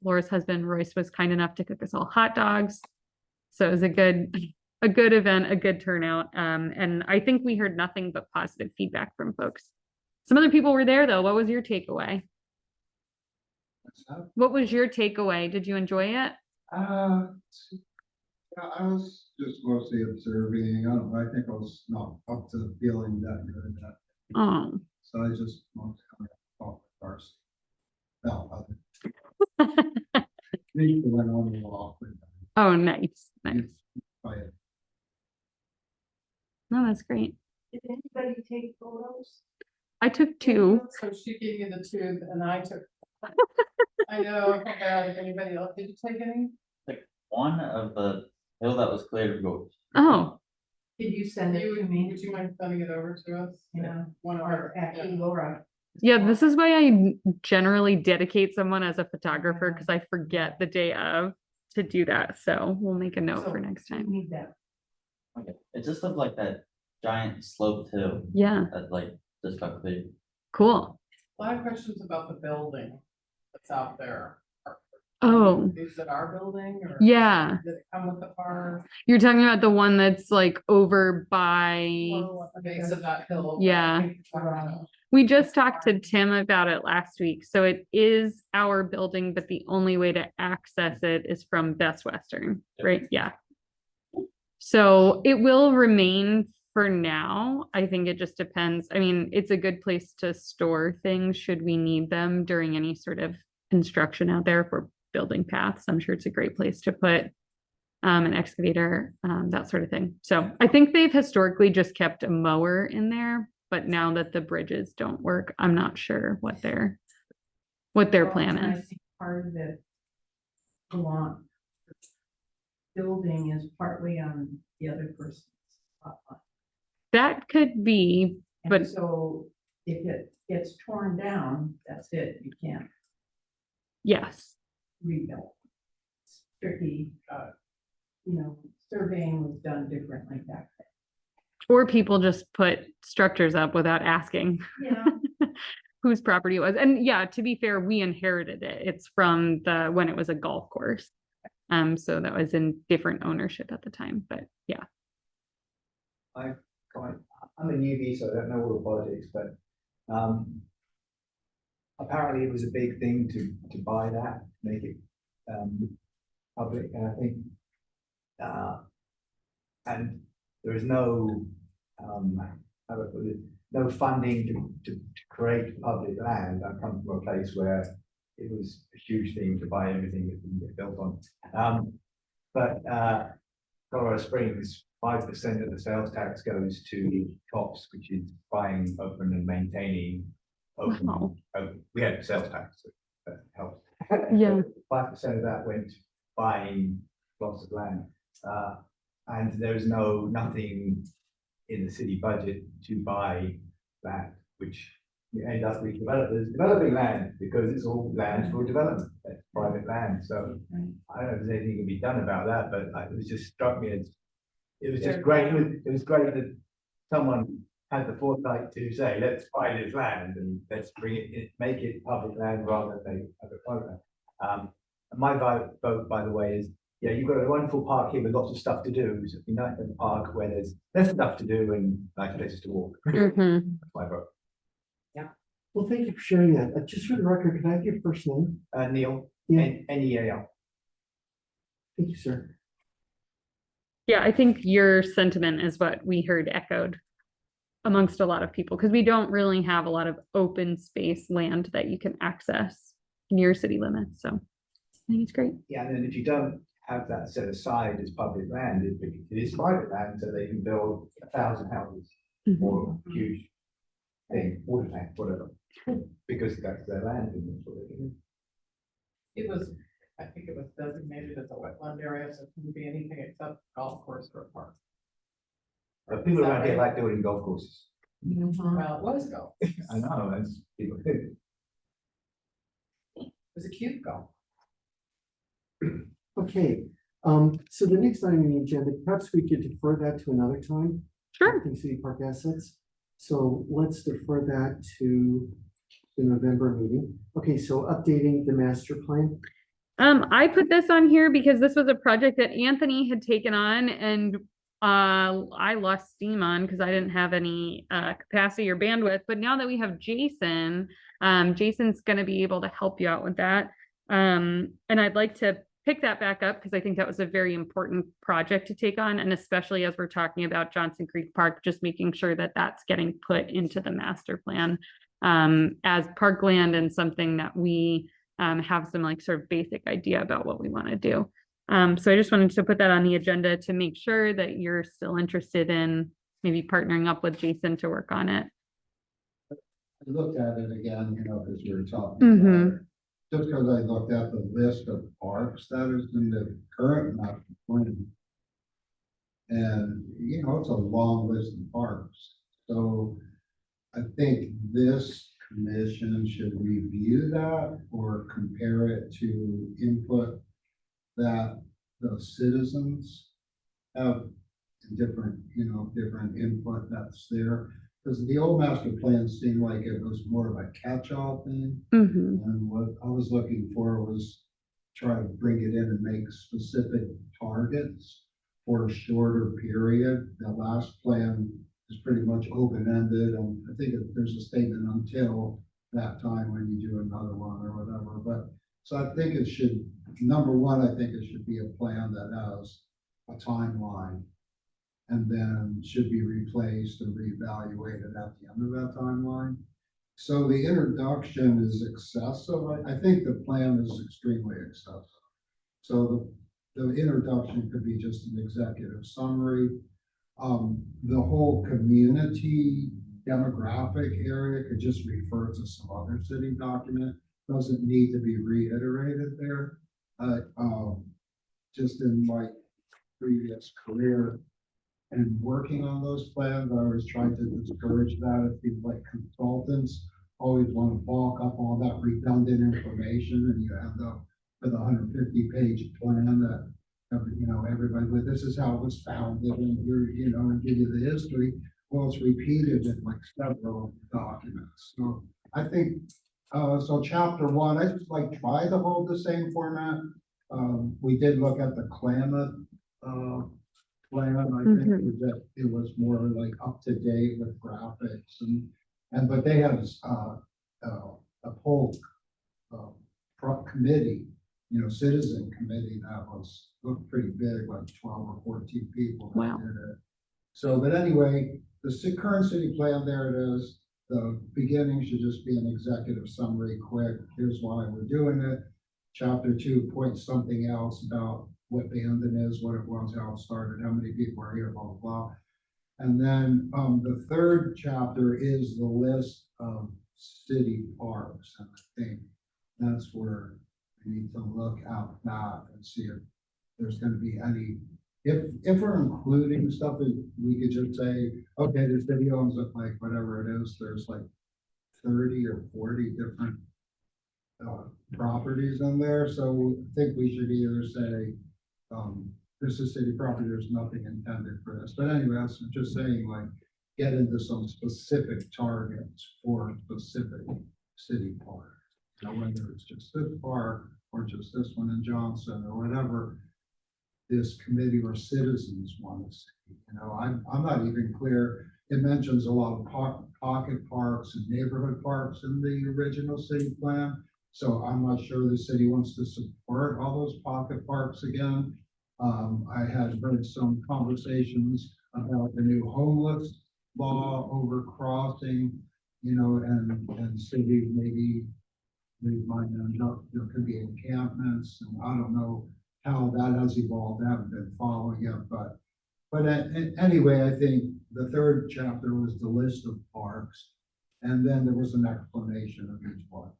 Laura's husband, Royce, was kind enough to cook us all hot dogs. So it was a good event, a good turnout. And I think we heard nothing but positive feedback from folks. Some other people were there though. What was your takeaway? What was your takeaway? Did you enjoy it? Yeah, I was just mostly observing, I think I was not up to feeling that good, Oh, so I just want to kind of talk first. No, other. We went on the walk with them. oh, nice, nice. But No, that's great. Did anybody take photos? I took two. So she gave me the tube and I took. I know, I felt bad if anybody else, did you take any? One of the hill that was cleared goat. Oh, Did you send it to me? Would you mind sending it over to us? Yeah. One of Or our, actually Laura? yeah, this is why I generally dedicate someone as a photographer because I forget the day of to do that. So we'll make a note for next I time. need that. Okay, it just looked like that giant sloped hill Yeah, that like just got cleared. cool. a lot of questions about the building that's out there. Oh, Is it our building or? yeah. Did it come with the park? You're talking about the one that's like over by, Or the base of that hill? Yeah. we just talked to Tim about it last week. So it is our building, but the only way to access it is from Best Western, right? Yeah. So it will remain for now. I think it just depends. I mean, it's a good place to store things should we need them during any sort of construction out there for building paths. I'm sure it's a great place to put an excavator, that sort of thing. So I think they've historically just kept a mower in there, but now that the bridges don't work, I'm not sure what their plan And I is. think part of it, belong, building is partly on the other person's lot line. That could be, And But- so if it gets torn down, that's it, you can't yes. rebuild. It's tricky, surveying was done differently back Or people just put structures up without asking then. whose property it was. And yeah, to be fair, we inherited it. It's from when it was a golf course. So that was in different ownership at the time, but yeah. I'm a newbie, so I don't know all the politics, but apparently it was a big thing to buy that, make it public, and I think and there is no how do I put it, no funding to create public land. I come from a place where it was a huge thing to buy everything that can get built on. But Colorado Springs, 5% of the sales tax goes to COPS, which is buying, open and maintaining. Wow. We had sales tax, so that helped. Yeah. 5% of that went buying lots of land. And there's nothing in the city budget to buy land, which you end up with developing land because it's all land for development, that's private land. So I don't know if there's anything can be done about that, but it was just struck me as, it was just great. It was great that someone had the foresight to say, let's buy this land and let's bring it, make it public land rather than have a private land. My vote, by the way, is, yeah, you've got a wonderful park here with lots of stuff to do. So it'd be nice to have a park where there's less stuff to do and nice places to walk. Mhm. That's my vote. Well, thank you for sharing that. Just for the record, can I have your first name? Neil, Yeah. Neal. Thank you, sir. Yeah, I think your sentiment is what we heard echoed amongst a lot of people, because we don't really have a lot of open space land that you can access near city limits. So I think it's great. Yeah, and then if you don't have that set aside as public land, it is private land, so they can build 1,000 houses Mhm. or a huge thing, water tank, whatever, because that's their land and that's what they do. I think it was designated as a wetland area, so it couldn't be anything except golf course or park. But people around here like building golf courses. Well, it was go. It I know, that's. was a cute go. Okay, so the next item on the agenda, perhaps we could defer that to another time. Sure. Acting City Park assets. So let's defer that to the November meeting. Okay, so updating the master plan. I put this on here because this was a project that Anthony had taken on and I lost steam on because I didn't have any capacity or bandwidth. But now that we have Jason, Jason's gonna be able to help you out with that. And I'd like to pick that back up because I think that was a very important project to take on, and especially as we're talking about Johnson Creek Park, just making sure that that's getting put into the master plan as parkland and something that we have some like sort of basic idea about what we want to do. So I just wanted to put that on the agenda to make sure that you're still interested in maybe partnering up with Jason to work on it. I looked at it again, you know, as we were talking Mhm. about it. Just because I looked at the list of parks that is in the current master plan. And, you know, it's a long list of parks. So I think this commission should review that or compare it to input that the citizens have different, you know, different input that's there. Because the old master plan seemed like it was more of a catch-all thing. Mhm. And what I was looking for was try to bring it in and make specific targets for a shorter period. The last plan is pretty much open-ended, and I think there's a statement until that time when you do another one or whatever. But, so I think it should, number one, I think it should be a plan that has a timeline. And then should be replaced and reevaluated at the end of that timeline. So the introduction is excessive. I think the plan is extremely excessive. So the introduction could be just an executive summary. The whole community demographic area could just refer to some other city document. Doesn't need to be reiterated there. Just in my previous career and working on those plans, I was trying to discourage that. If people like consultants always want to bulk up all that redundant information, and you end up with a 150-page plan that, you know, everybody with, this is how it was founded, and you're, you know, and give you the history. Well, it's repeated in like several documents. So I think, so chapter one, I just like try to hold the same format. We did look at the Klamath plan. I think that it was more like up to date with graphics and but they had a whole committee, you know, citizen committee that looked pretty big, like 12 or 14 people. that Wow. did it. So, but anyway, the current city plan, there it is. The beginning should just be an executive summary, quick. Here's why we're doing it. Chapter 2 points something else about what Bandon is, what it was, how it started, how many people are here, blah, blah, blah. And then the third chapter is the list of city parks. And I think that's where we need to look at that and see if there's going to be any, if we're including stuff that we could just say, okay, this city owns it, like whatever it is, there's like 30 or 40 different properties in there. So I think we should either say, this is city property, there's nothing intended for this. But anyway, I was just saying, like, get into some specific targets for specific city parks. You know, whether it's just this park or just this one in Johnson or whatever this committee or citizens want to see. You know, I'm not even clear. It mentions a lot of pocket parks and neighborhood parks in the original city plan. So I'm not sure the city wants to support all those pocket parks again. I had heard some conversations about the new homeless law over crossing, you know, and cities maybe they might end up, there could be encampments, and I don't know how that has evolved. I haven't been following it, but anyway, I think the third chapter was the list of parks, and then there was an explanation of each one.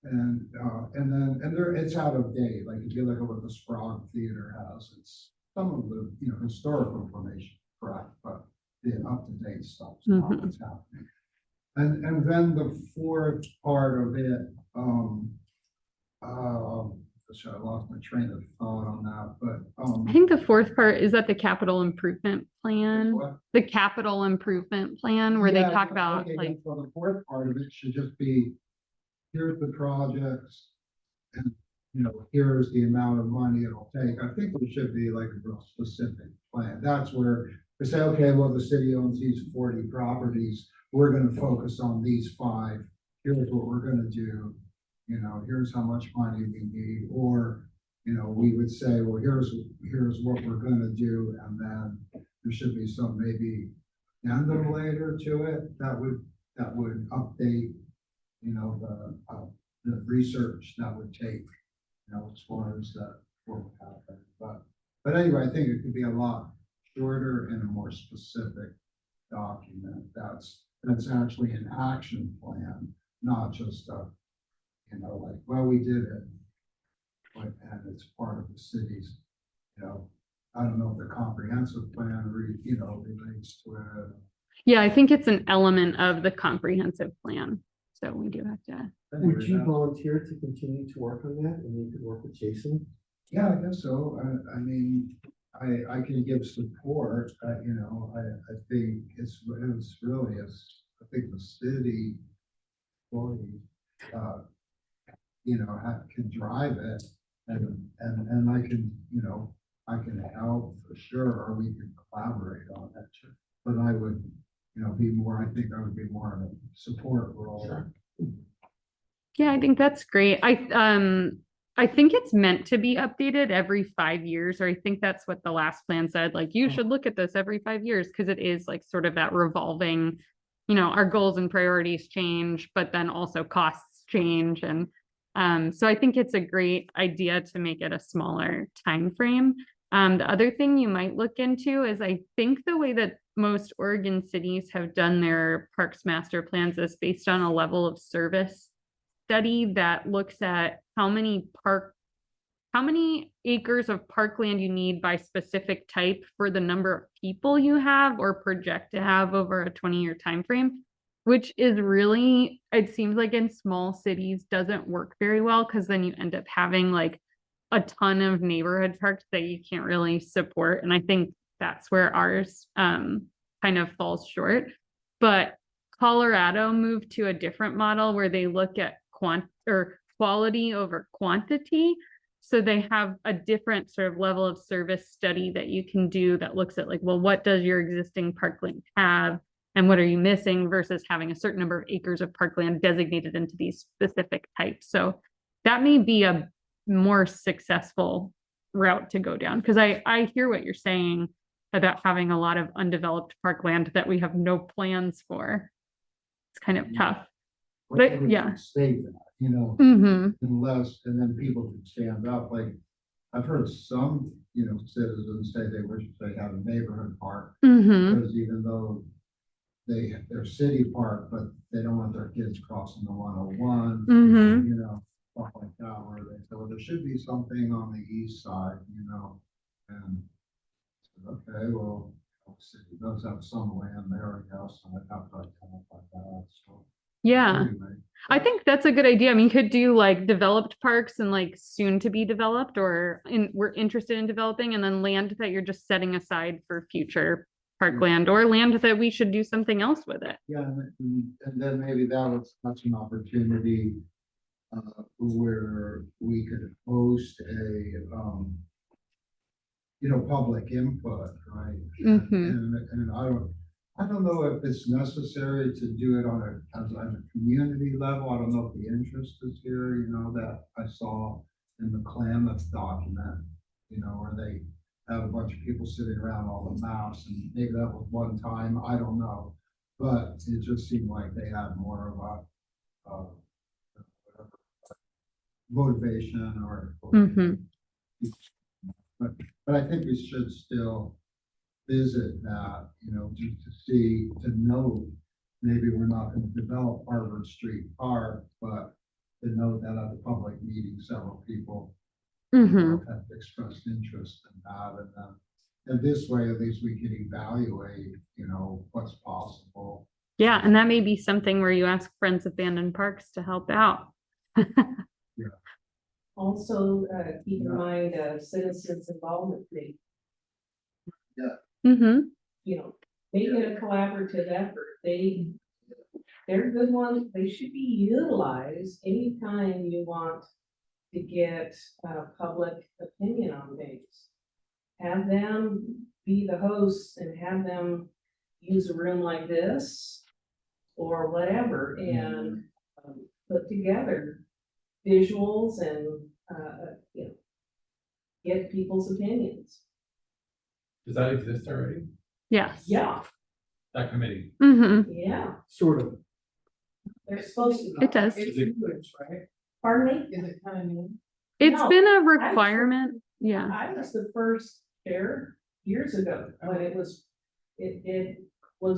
And then it's out of date. Like if you look at what the Sprague Theater has, it's some of the, you know, historical information, correct, but the up-to-date stuff, not what's happening. And then the fourth part of it, sorry, I lost my train of thought on that, but, I think the fourth part is that the capital improvement plan, what? the capital improvement plan where they Yeah, talk about okay, like, so the fourth part of it should just be, here's the projects. And, you know, here's the amount of money it'll take. I think there should be like a real specific plan. That's where we say, okay, well, the city owns these 40 properties. We're gonna focus on these 5. Here's what we're gonna do. You know, here's how much money we need, or, you know, we would say, well, here's what we're gonna do, and then there should be some maybe addendum later to it that would update, you know, the research that would take, you know, as far as that what would happen. But anyway, I think it could be a lot shorter and a more specific document that's actually an action plan, not just a, you know, like, well, we did it. And it's part of the city's, you know, I don't know if the comprehensive plan relates to it. yeah, I think it's an element of the comprehensive plan. So we do have to. Would you volunteer to continue to work on that, and you could work with Jason? Yeah, I guess so. I mean, I can give support, you know, I think it's really, I think the city employee, you know, can drive it, and I can, you know, I can help for sure, or we can collaborate on it. But I would, you know, I think I would be more in a support role. Sure. Yeah, I think that's great. I think it's meant to be updated every 5 years, or I think that's what the last plan said, like, you should look at this every 5 years, because it is like sort of that revolving, you know, our goals and priorities change, but then also costs change. And so I think it's a great idea to make it a smaller time frame. The other thing you might look into is, I think the way that most Oregon cities have done their parks master plans is based on a level of service study that looks at how many acres of parkland you need by specific type for the number of people you have or project to have over a 20-year time frame, which is really, it seems like in small cities doesn't work very well, because then you end up having like a ton of neighborhood parks that you can't really support. And I think that's where ours kind of falls short. But Colorado moved to a different model where they look at quality over quantity. So they have a different sort of level of service study that you can do that looks at like, well, what does your existing parkland have and what are you missing, versus having a certain number of acres of parkland designated into these specific types. So that may be a more successful route to go down, because I hear what you're saying about having a lot of undeveloped parkland that we have no plans for. It's kind of tough. But yeah. State that, you know, unless, and then people can stand up, like, I've heard some, you know, citizens say they wish they had a neighborhood park, because even though they're city park, but they don't want their kids crossing the 101, you know, stuff like that, where they say, well, there should be something on the east side, you know, and okay, well, the city does have some land there, I guess, and I'd have to identify that, so. Yeah, Anyway, I think that's a good idea. I mean, you could do like developed parks and like soon to be developed, or we're interested in developing, and then land that you're just setting aside for future parkland, or land that we should do something else with it. yeah, and then maybe that's an opportunity where we could host a you know, public input, right? And I don't know if it's necessary to do it on a community level. I don't know if the interest is here, you know, that I saw in the Klamath document, you know, where they have a bunch of people sitting around all the maps, and maybe that was one time, I don't know. But it just seemed like they had more of a motivation or but I think we should still visit that, you know, just to know, maybe we're not going to develop Harvard Street Park, but to know that at the public meeting, several people have expressed interest in that, and then And this way, at least we can evaluate, you know, what's possible. Yeah, and that may be something where you ask Friends of Abandoned Parks to help out. Also, keep in Yeah. mind, citizens involvement fee, Mm-hmm, you know, make it a collaborative effort. They're good ones. They should be utilized anytime you want to get, public opinion on things. Have them be the hosts and have them use a room like this or whatever and, put together visuals and, you know, get people's opinions. Does that exist already? yes. Yeah, That committee? Mm-hmm, yeah, Sort of. they're supposed to. it does. It's Is it- huge, right? Pardon me? Is it kind of new? It's No, been a requirement, yeah. I was the first chair years ago when it was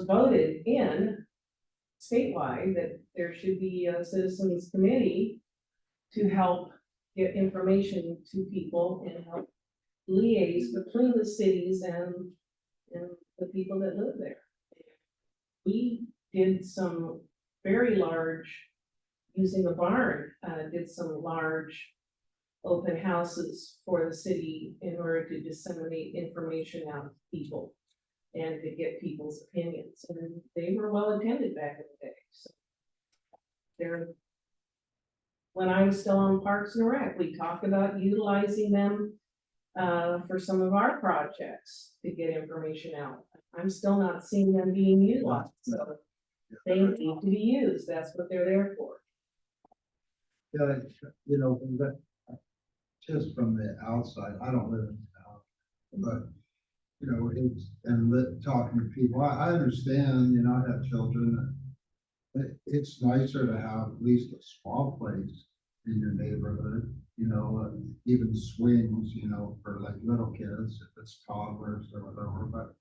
voted in statewide that there should be a citizens committee to help get information to people and help liaise between the cities and the people that live there. We did some very large, using a barn, did some large open houses for the city in order to disseminate information out to people and to get people's opinions, and they were well attended back in the day, so. When I was still on Parks and Rec, we talked about utilizing them for some of our projects to get information out. I'm still not seeing them being utilized, so they need to be used, that's what they're there for. Yeah, you know, but just from the outside, I don't live in town, but, you know, talking to people, I understand, you know, I have children. It's nicer to have at least a small place in your neighborhood, you know, even swings, you know, for like little kids, if it's toddlers or whatever, but.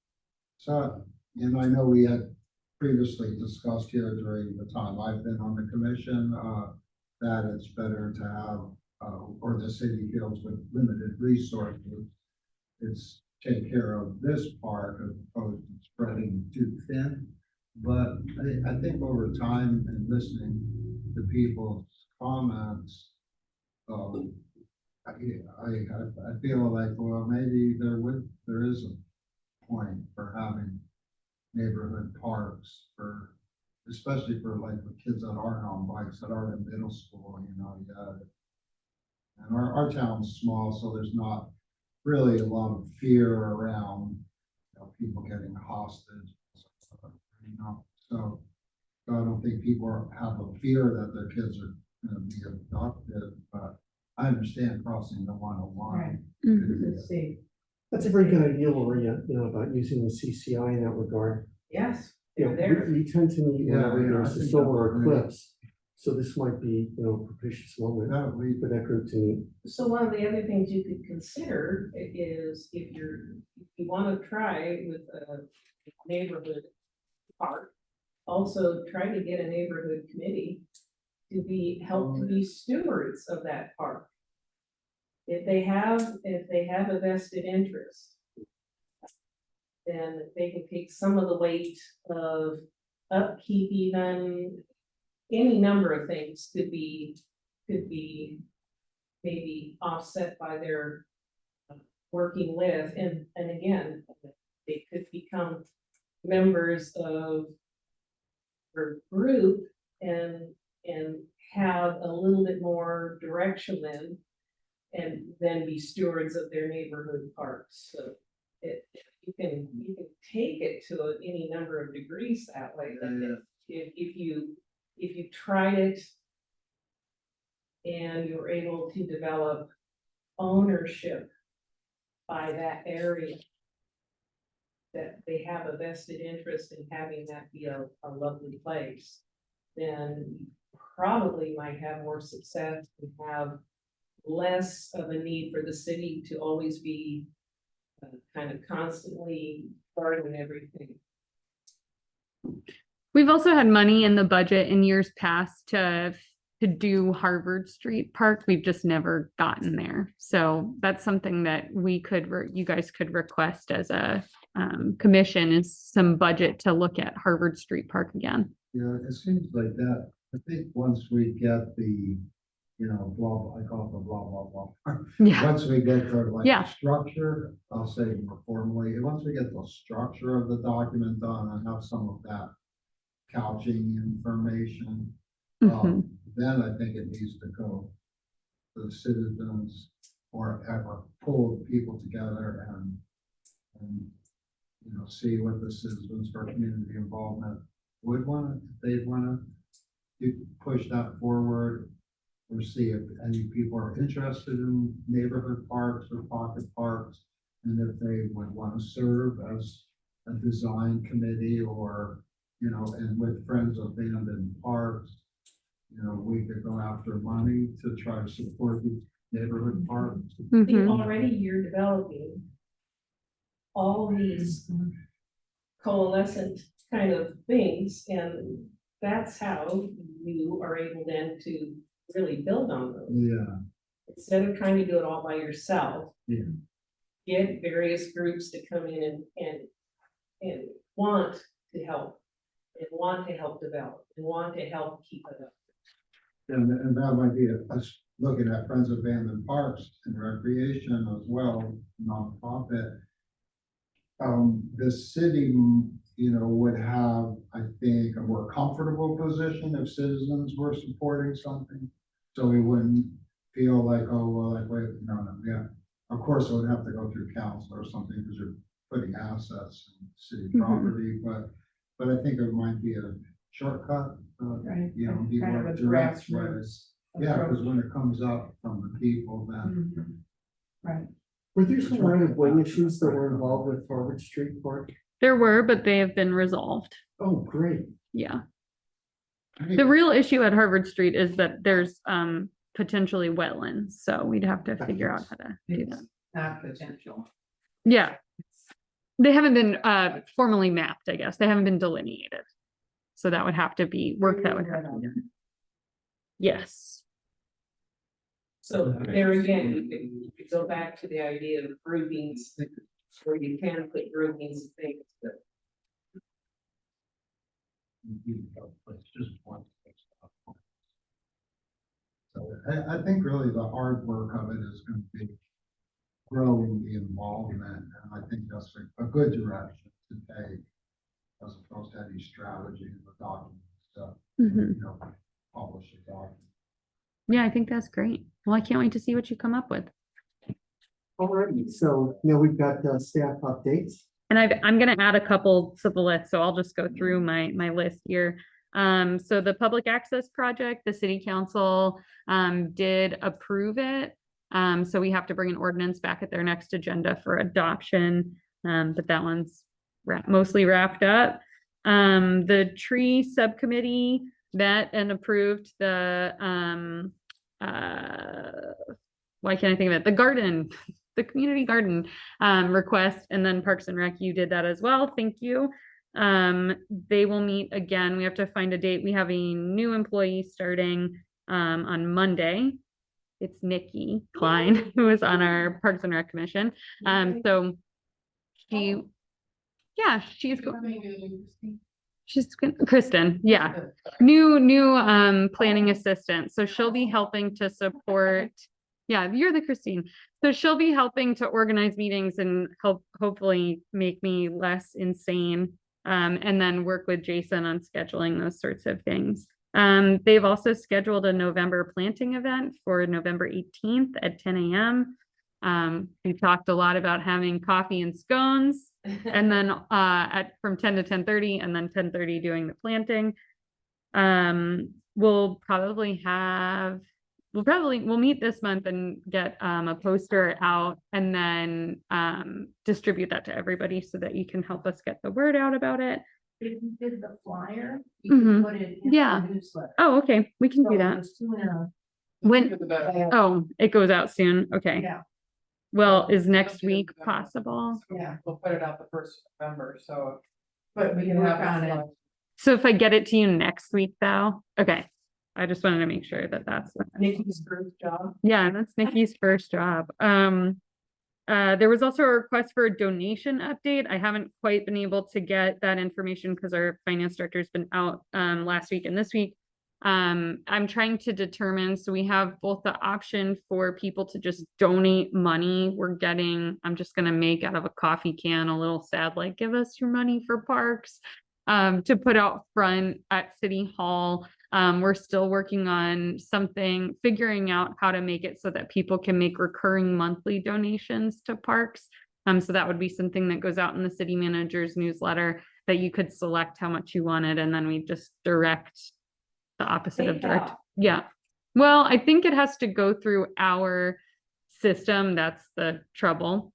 So, and I know we had previously discussed here during the time I've been on the commission, that it's better to have, or the city feels with limited resources, it's take care of this part as opposed to spreading too thin. But I think over time and listening to people's comments, I feel like, well, maybe there is a point for having neighborhood parks for, especially for like the kids that aren't on bikes, that aren't in middle school, you know, yeah. And our town's small, so there's not really a lot of fear around, you know, people getting hostage. You know, so I don't think people have a fear that their kids are gonna be abducted, but I understand crossing the 101. Mhm. Let's see. That's a very good idea, Maria, you know, about using the CCI in that regard. Yes, You they're know, there. we tend to meet Yeah, whenever yeah, I there's a think solar that's great. eclipse. So this might be, you know, a propitious moment That we, for that group to meet. So one of the other things you could consider is if you wanna try with a neighborhood park, also try to get a neighborhood committee to help to be stewards of that park. If they have a vested interest, then they can take some of the weight of upkeep, even any number of things could be maybe offset by their working with, and again, they could become members of their group and have a little bit more direction then, and then be stewards of their neighborhood parks. So you can take it to any number of degrees that way. But if you tried it and you're able to develop ownership by that area, that they have a vested interest in having that be a lovely place, then you probably might have more success and have less of a need for the city to always be kind of constantly guarding everything. We've also had money in the budget in years past to to do Harvard Street Park. We've just never gotten there. So that's something that we could, you guys could request as a commission, is some budget to look at Harvard Street Park again. Yeah, it seems like that. I think once we get the, you know, blah, I call it the blah, blah, blah. Yeah. Once we get the like Yeah. structure, I'll say more formally, once we get the structure of the document done and have some of that couching information, Mhm. then I think it needs to go to the citizens or ever pull people together and, you know, see what the citizens for community involvement would want, if they'd wanna push that forward, or see if any people are interested in neighborhood parks or pocket parks, and if they would want to serve as a design committee or, you know, and with Friends of Abandoned Parks, you know, we could go after money to try to support these neighborhood parks. Mhm. Already you're developing all these coalescent kind of things, and that's how you are able then to really build on those. Yeah, Instead of trying to do it all by yourself. Yeah. Get various groups to come in and want to help. And want to help develop, and want to help keep it up. and that might be us looking at Friends of Abandoned Parks and Recreation as well, nonprofit. The city, you know, would have, I think, a more comfortable position if citizens were supporting something. So we wouldn't feel like, oh, well, like, wait, no, yeah. Of course, it would have to go through council or something because you're putting assets in city Mhm. property, but I think it might be a shortcut, Right. you know, be Kind of more a direct way. grassroots Yeah, because approach. when it comes up from the people, then. Mhm. Right. Were there some right of way issues that were involved with Harvard Street Park? There were, but they have been resolved. Oh, great. Yeah. I think- The real issue at Harvard Street is that there's potentially wetlands, so we'd have to figure out how to do that. It's not potential. Yeah. They haven't been formally mapped, I guess. They haven't been delineated. So that would have to be work that would have to be done. Yes. So there again, you could go back to the idea of groupings, where you can put groupings of things that. It's just one. So I think really the hard work of it is going to be growing the involvement, and I think that's a good direction to take. As opposed to any strategy in the document, so, Mhm. you know, publish a document. Yeah, I think that's great. Well, I can't wait to see what you come up with. Alrighty, so now we've got staff updates. And I'm gonna add a couple to the list, so I'll just go through my list here. So the public access project, the city council did approve it. So we have to bring an ordinance back at their next agenda for adoption. But that one's mostly wrapped up. The tree subcommittee met and approved the why can't I think of it? The garden, the community garden request, and then Parks and Rec, you did that as well. Thank you. They will meet again. We have to find a date. We have a new employee starting on Monday. It's Nikki Klein, who is on our Parks and Rec commission. So she, yeah, she's Kristen, yeah. New planning assistant. So she'll be helping to support. Yeah, you're the Christine. So she'll be helping to organize meetings and hopefully make me less insane. And then work with Jason on scheduling those sorts of things. They've also scheduled a November planting event for November 18th at 10 a.m. We talked a lot about having coffee and scones, and then from 10 to 10:30, and then 10:30 doing the planting. We'll meet this month and get a poster out, and then distribute that to everybody so that you can help us get the word out about it. If you did the flyer, you Mhm. can put it in Yeah. the newsletter. Oh, okay, we can do So that. the sooner- When, oh, it goes out soon, okay. Yeah, Well, is next week possible? yeah, We'll put it out the 1st of November, so. but we can work have on it it. like- So if I get it to you next week though, okay, I just wanted to make sure that that's. Nikki's first job. Yeah, that's Nikki's first job. There was also a request for a donation update. I haven't quite been able to get that information because our finance director's been out last week and this week. I'm trying to determine, so we have both the option for people to just donate money. We're getting, I'm just gonna make out of a coffee can a little sad, like, give us your money for parks, to put out front at City Hall. We're still working on something, figuring out how to make it so that people can make recurring monthly donations to parks. So that would be something that goes out in the city manager's newsletter, that you could select how much you wanted, and then we just direct the opposite of direct. PayPal. Yeah. Well, I think it has to go through our system. That's the trouble.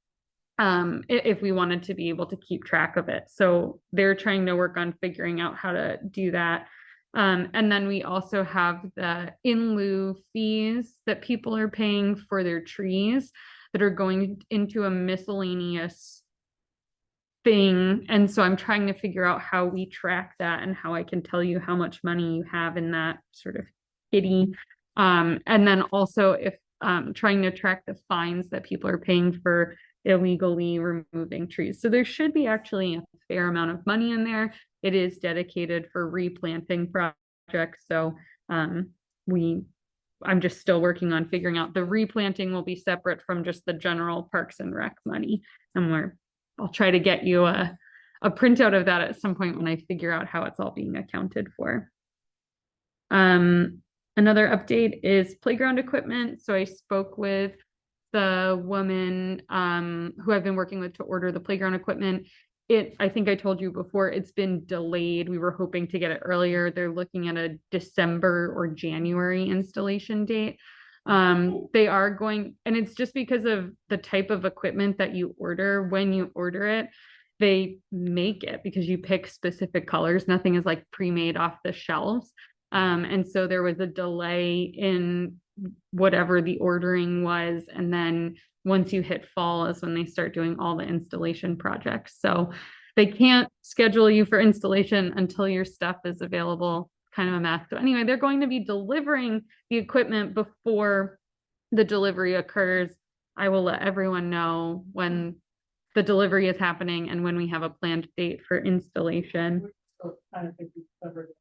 If we wanted to be able to keep track of it. So they're trying to work on figuring out how to do that. And then we also have the in lieu fees that people are paying for their trees that are going into a miscellaneous thing. And so I'm trying to figure out how we track that and how I can tell you how much money you have in that sort of kitty. And then also if trying to track the fines that people are paying for illegally removing trees. So there should be actually a fair amount of money in there. It is dedicated for replanting projects. So I'm just still working on figuring out the replanting will be separate from just the general Parks and Rec money. And I'll try to get you a printout of that at some point when I figure out how it's all being accounted for. Another update is playground equipment. So I spoke with the woman who I've been working with to order the playground equipment. I think I told you before, it's been delayed. We were hoping to get it earlier. They're looking at a December or January installation date. They are going, and it's just because of the type of equipment that you order. When you order it, they make it because you pick specific colors. Nothing is like pre-made off the shelves. And so there was a delay in whatever the ordering was. And then once you hit fall is when they start doing all the installation projects. So they can't schedule you for installation until your stuff is available. Kind of a mess. So anyway, they're going to be delivering the equipment before the delivery occurs. I will let everyone know when the delivery is happening and when we have a planned date for installation. So kind of think we covered it.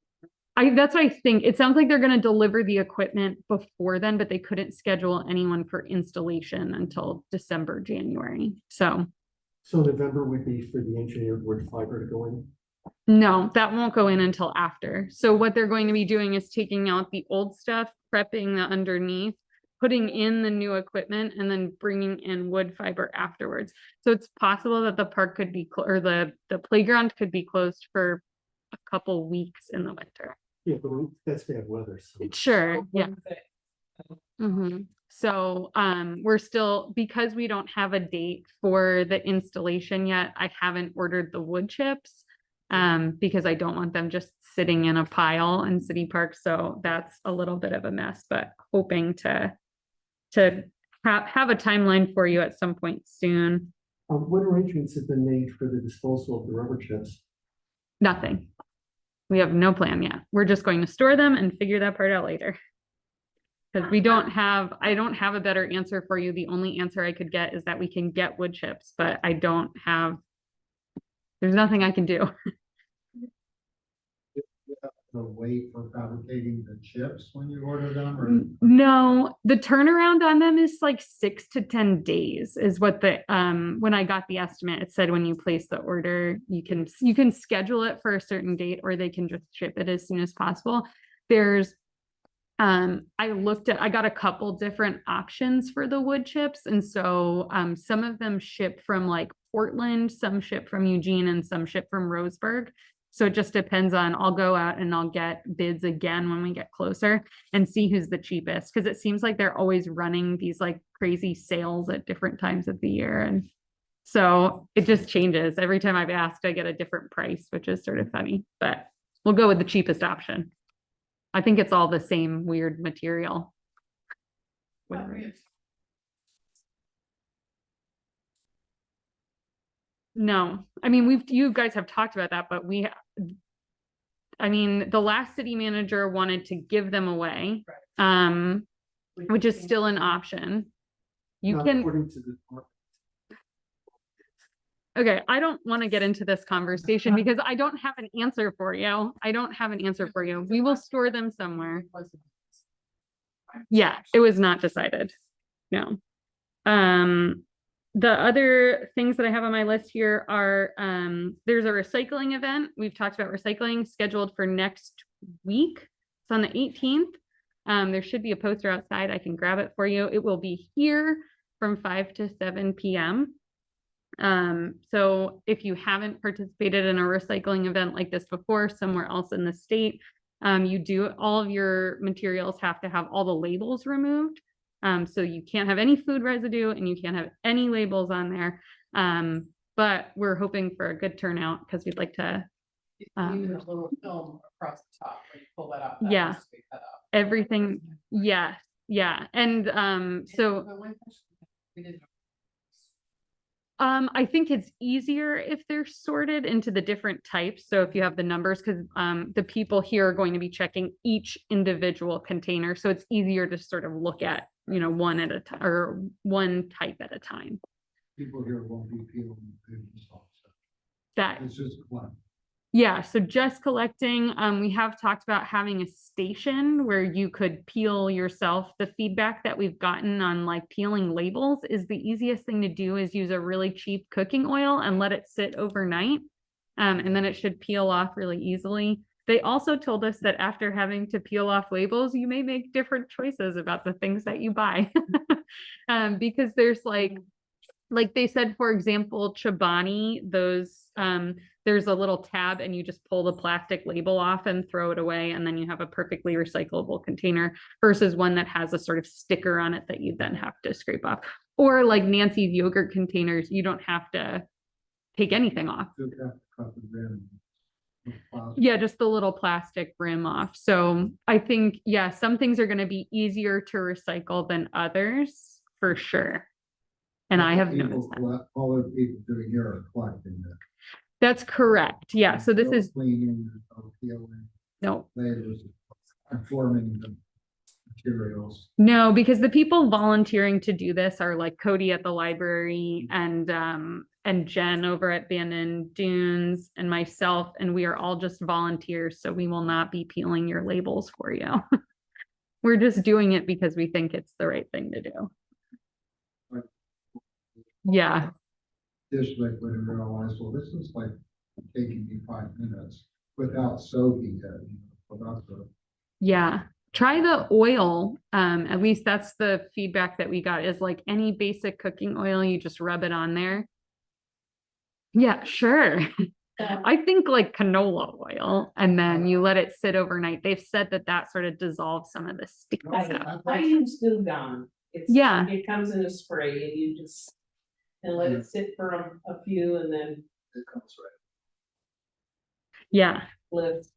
That's what I think. It sounds like they're going to deliver the equipment before then, but they couldn't schedule anyone for installation until December, January. So November would be for the engineered wood fiber to go in. no, that won't go in until after. So what they're going to be doing is taking out the old stuff, prepping the underneath, putting in the new equipment, and then bringing in wood fiber afterwards. So it's possible that the park could be, or the playground could be closed for a couple weeks in the winter. Yeah, but that's bad weather. So. Sure, yeah. Wednesday. So we're still, because we don't have a date for the installation yet, I haven't ordered the wood chips because I don't want them just sitting in a pile in City Park. So that's a little bit of a mess, but hoping to have a timeline for you at some point soon. What arrangements have been made for the disposal of the rubber chips? Nothing. We have no plan yet. We're just going to store them and figure that part out later. Because I don't have a better answer for you. The only answer I could get is that we can get wood chips, but there's nothing I can do. The wait for fabricating the chips when you order them, or? No, the turnaround on them is like 6 to 10 days is what when I got the estimate, it said when you place the order, you can schedule it for a certain date or they can just ship it as soon as possible. I got a couple different options for the wood chips. And so some of them ship from like Portland, some ship from Eugene, and some ship from Roseburg. So it just depends on, I'll go out and I'll get bids again when we get closer and see who's the cheapest. Cause it seems like they're always running these like crazy sales at different times of the year. And so it just changes. Every time I've asked, I get a different price, which is sort of funny, but we'll go with the cheapest option. I think it's all the same weird material. No, I mean, you guys have talked about that, but I mean, the last city manager wanted to give them away, We which is can- still an option. You Not can, according to the. okay, I don't want to get into this conversation because I don't have an answer for you. I don't have an answer for you. We will store them somewhere. Yeah, it was not decided. No. The other things that I have on my list here are, there's a recycling event. We've talked about recycling scheduled for next week. It's on the 18th. There should be a poster outside. I can grab it for you. It will be here from 5 to 7 p.m. So if you haven't participated in a recycling event like this before, somewhere else in the state, all of your materials have to have all the labels removed. So you can't have any food residue and you can't have any labels on there. But we're hoping for a good turnout because we'd like to, Even a little film across the top, where you pull that up. Yeah. needs to be cut up. everything, yes, yeah. And, so. But one question, we didn't- I think it's easier if they're sorted into the different types. So if you have the numbers, because the people here are going to be checking each individual container. So it's easier to sort of look at, one at a time or one type at a time. People here won't be peeling food and stuff, so That, it's just one. yeah, so just collecting, we have talked about having a station where you could peel yourself. The feedback that we've gotten on like peeling labels is the easiest thing to do is use a really cheap cooking oil and let it sit overnight. And then it should peel off really easily. They also told us that after having to peel off labels, you may make different choices about the things that you buy. Because there's like they said, for example, Chobani, there's a little tab and you just pull the plastic label off and throw it away. And then you have a perfectly recyclable container versus one that has a sort of sticker on it that you then have to scrape off. Or like Nancy's yogurt containers, you don't have to take anything off. Just have to cut the rim. Yeah, just the little plastic rim off. So I think, yeah, some things are going to be easier to recycle than others for sure. And I have noticed that. All the people doing here are collecting that. That's correct. Yeah. So this No is, Cleaning, no peeling, no, labels, informing the materials. no, because the people volunteering to do this are like Cody at the library and Jen over at Bandon Dunes and myself, and we are all just volunteers. So we will not be peeling your labels for you. We're just doing it because we think it's the right thing to do. Yeah. Dish liquid and realize, well, this is like taking me 5 minutes without soaking it. Without the, Yeah. Try the oil. At least that's the feedback that we got is like any basic cooking oil, you just rub it on there. Yeah, sure. I think like canola oil and then you let it sit overnight. They've said that that sort of dissolves some of the sticky stuff. I use Dugon. Yeah. It comes in a spray and you just, and let it sit for a few and then it comes right. Yeah. lift.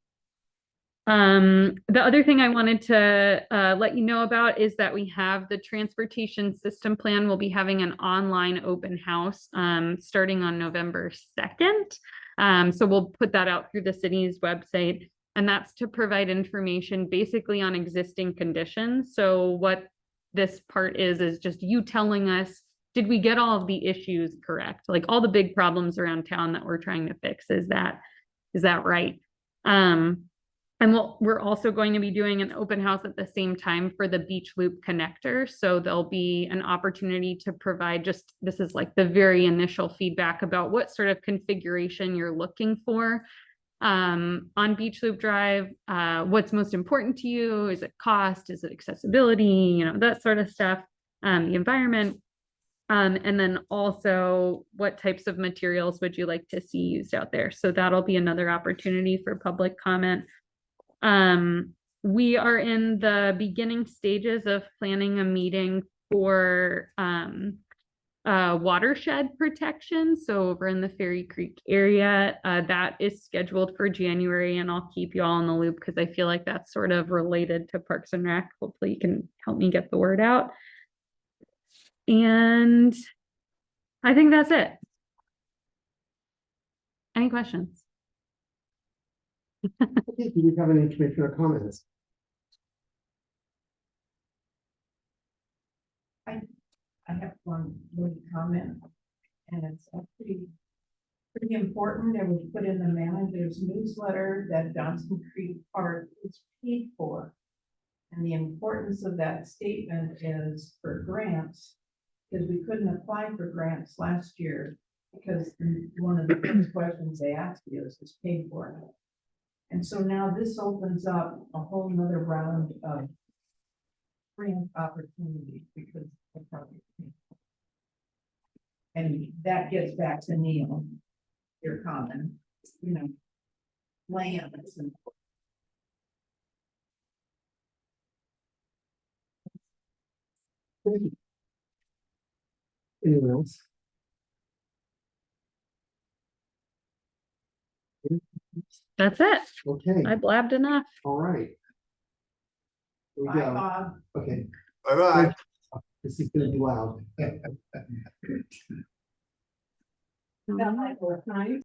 The other thing I wanted to let you know about is that we have the transportation system plan. We'll be having an online open house starting on November 2nd. So we'll put that out through the city's website, and that's to provide information basically on existing conditions. So what this part is just you telling us, did we get all of the issues correct? Like all the big problems around town that we're trying to fix, is that right? And we're also going to be doing an open house at the same time for the Beach Loop connector. So there'll be an opportunity to provide this is like the very initial feedback about what sort of configuration you're looking for on Beach Loop Drive. What's most important to you? Is it cost? Is it accessibility? That sort of stuff, the environment. And then also what types of materials would you like to see used out there? So that'll be another opportunity for public comment. We are in the beginning stages of planning a meeting for watershed protection. So over in the Ferry Creek area, that is scheduled for January, and I'll keep you all in the loop because I feel like that's sort of related to Parks and Rec. Hopefully you can help me get the word out. And I think that's it. Any questions? Okay, do we have any commissioner comments? I have one little comment, and it's pretty important, and we put in the manager's newsletter that Johnson Creek Park is paid for. And the importance of that statement is for grants, because we couldn't apply for grants last year, because one of the first questions they asked you is paid for. And so now this opens up a whole nother round of grant opportunities because of project. And that gets back to Neil, your comment, you know, lands and. Anyone else? That's it. Okay, I blabbed enough. all right. Here we Bye, go. Bob. Okay, Bye-bye. this is gonna be loud. Got my time.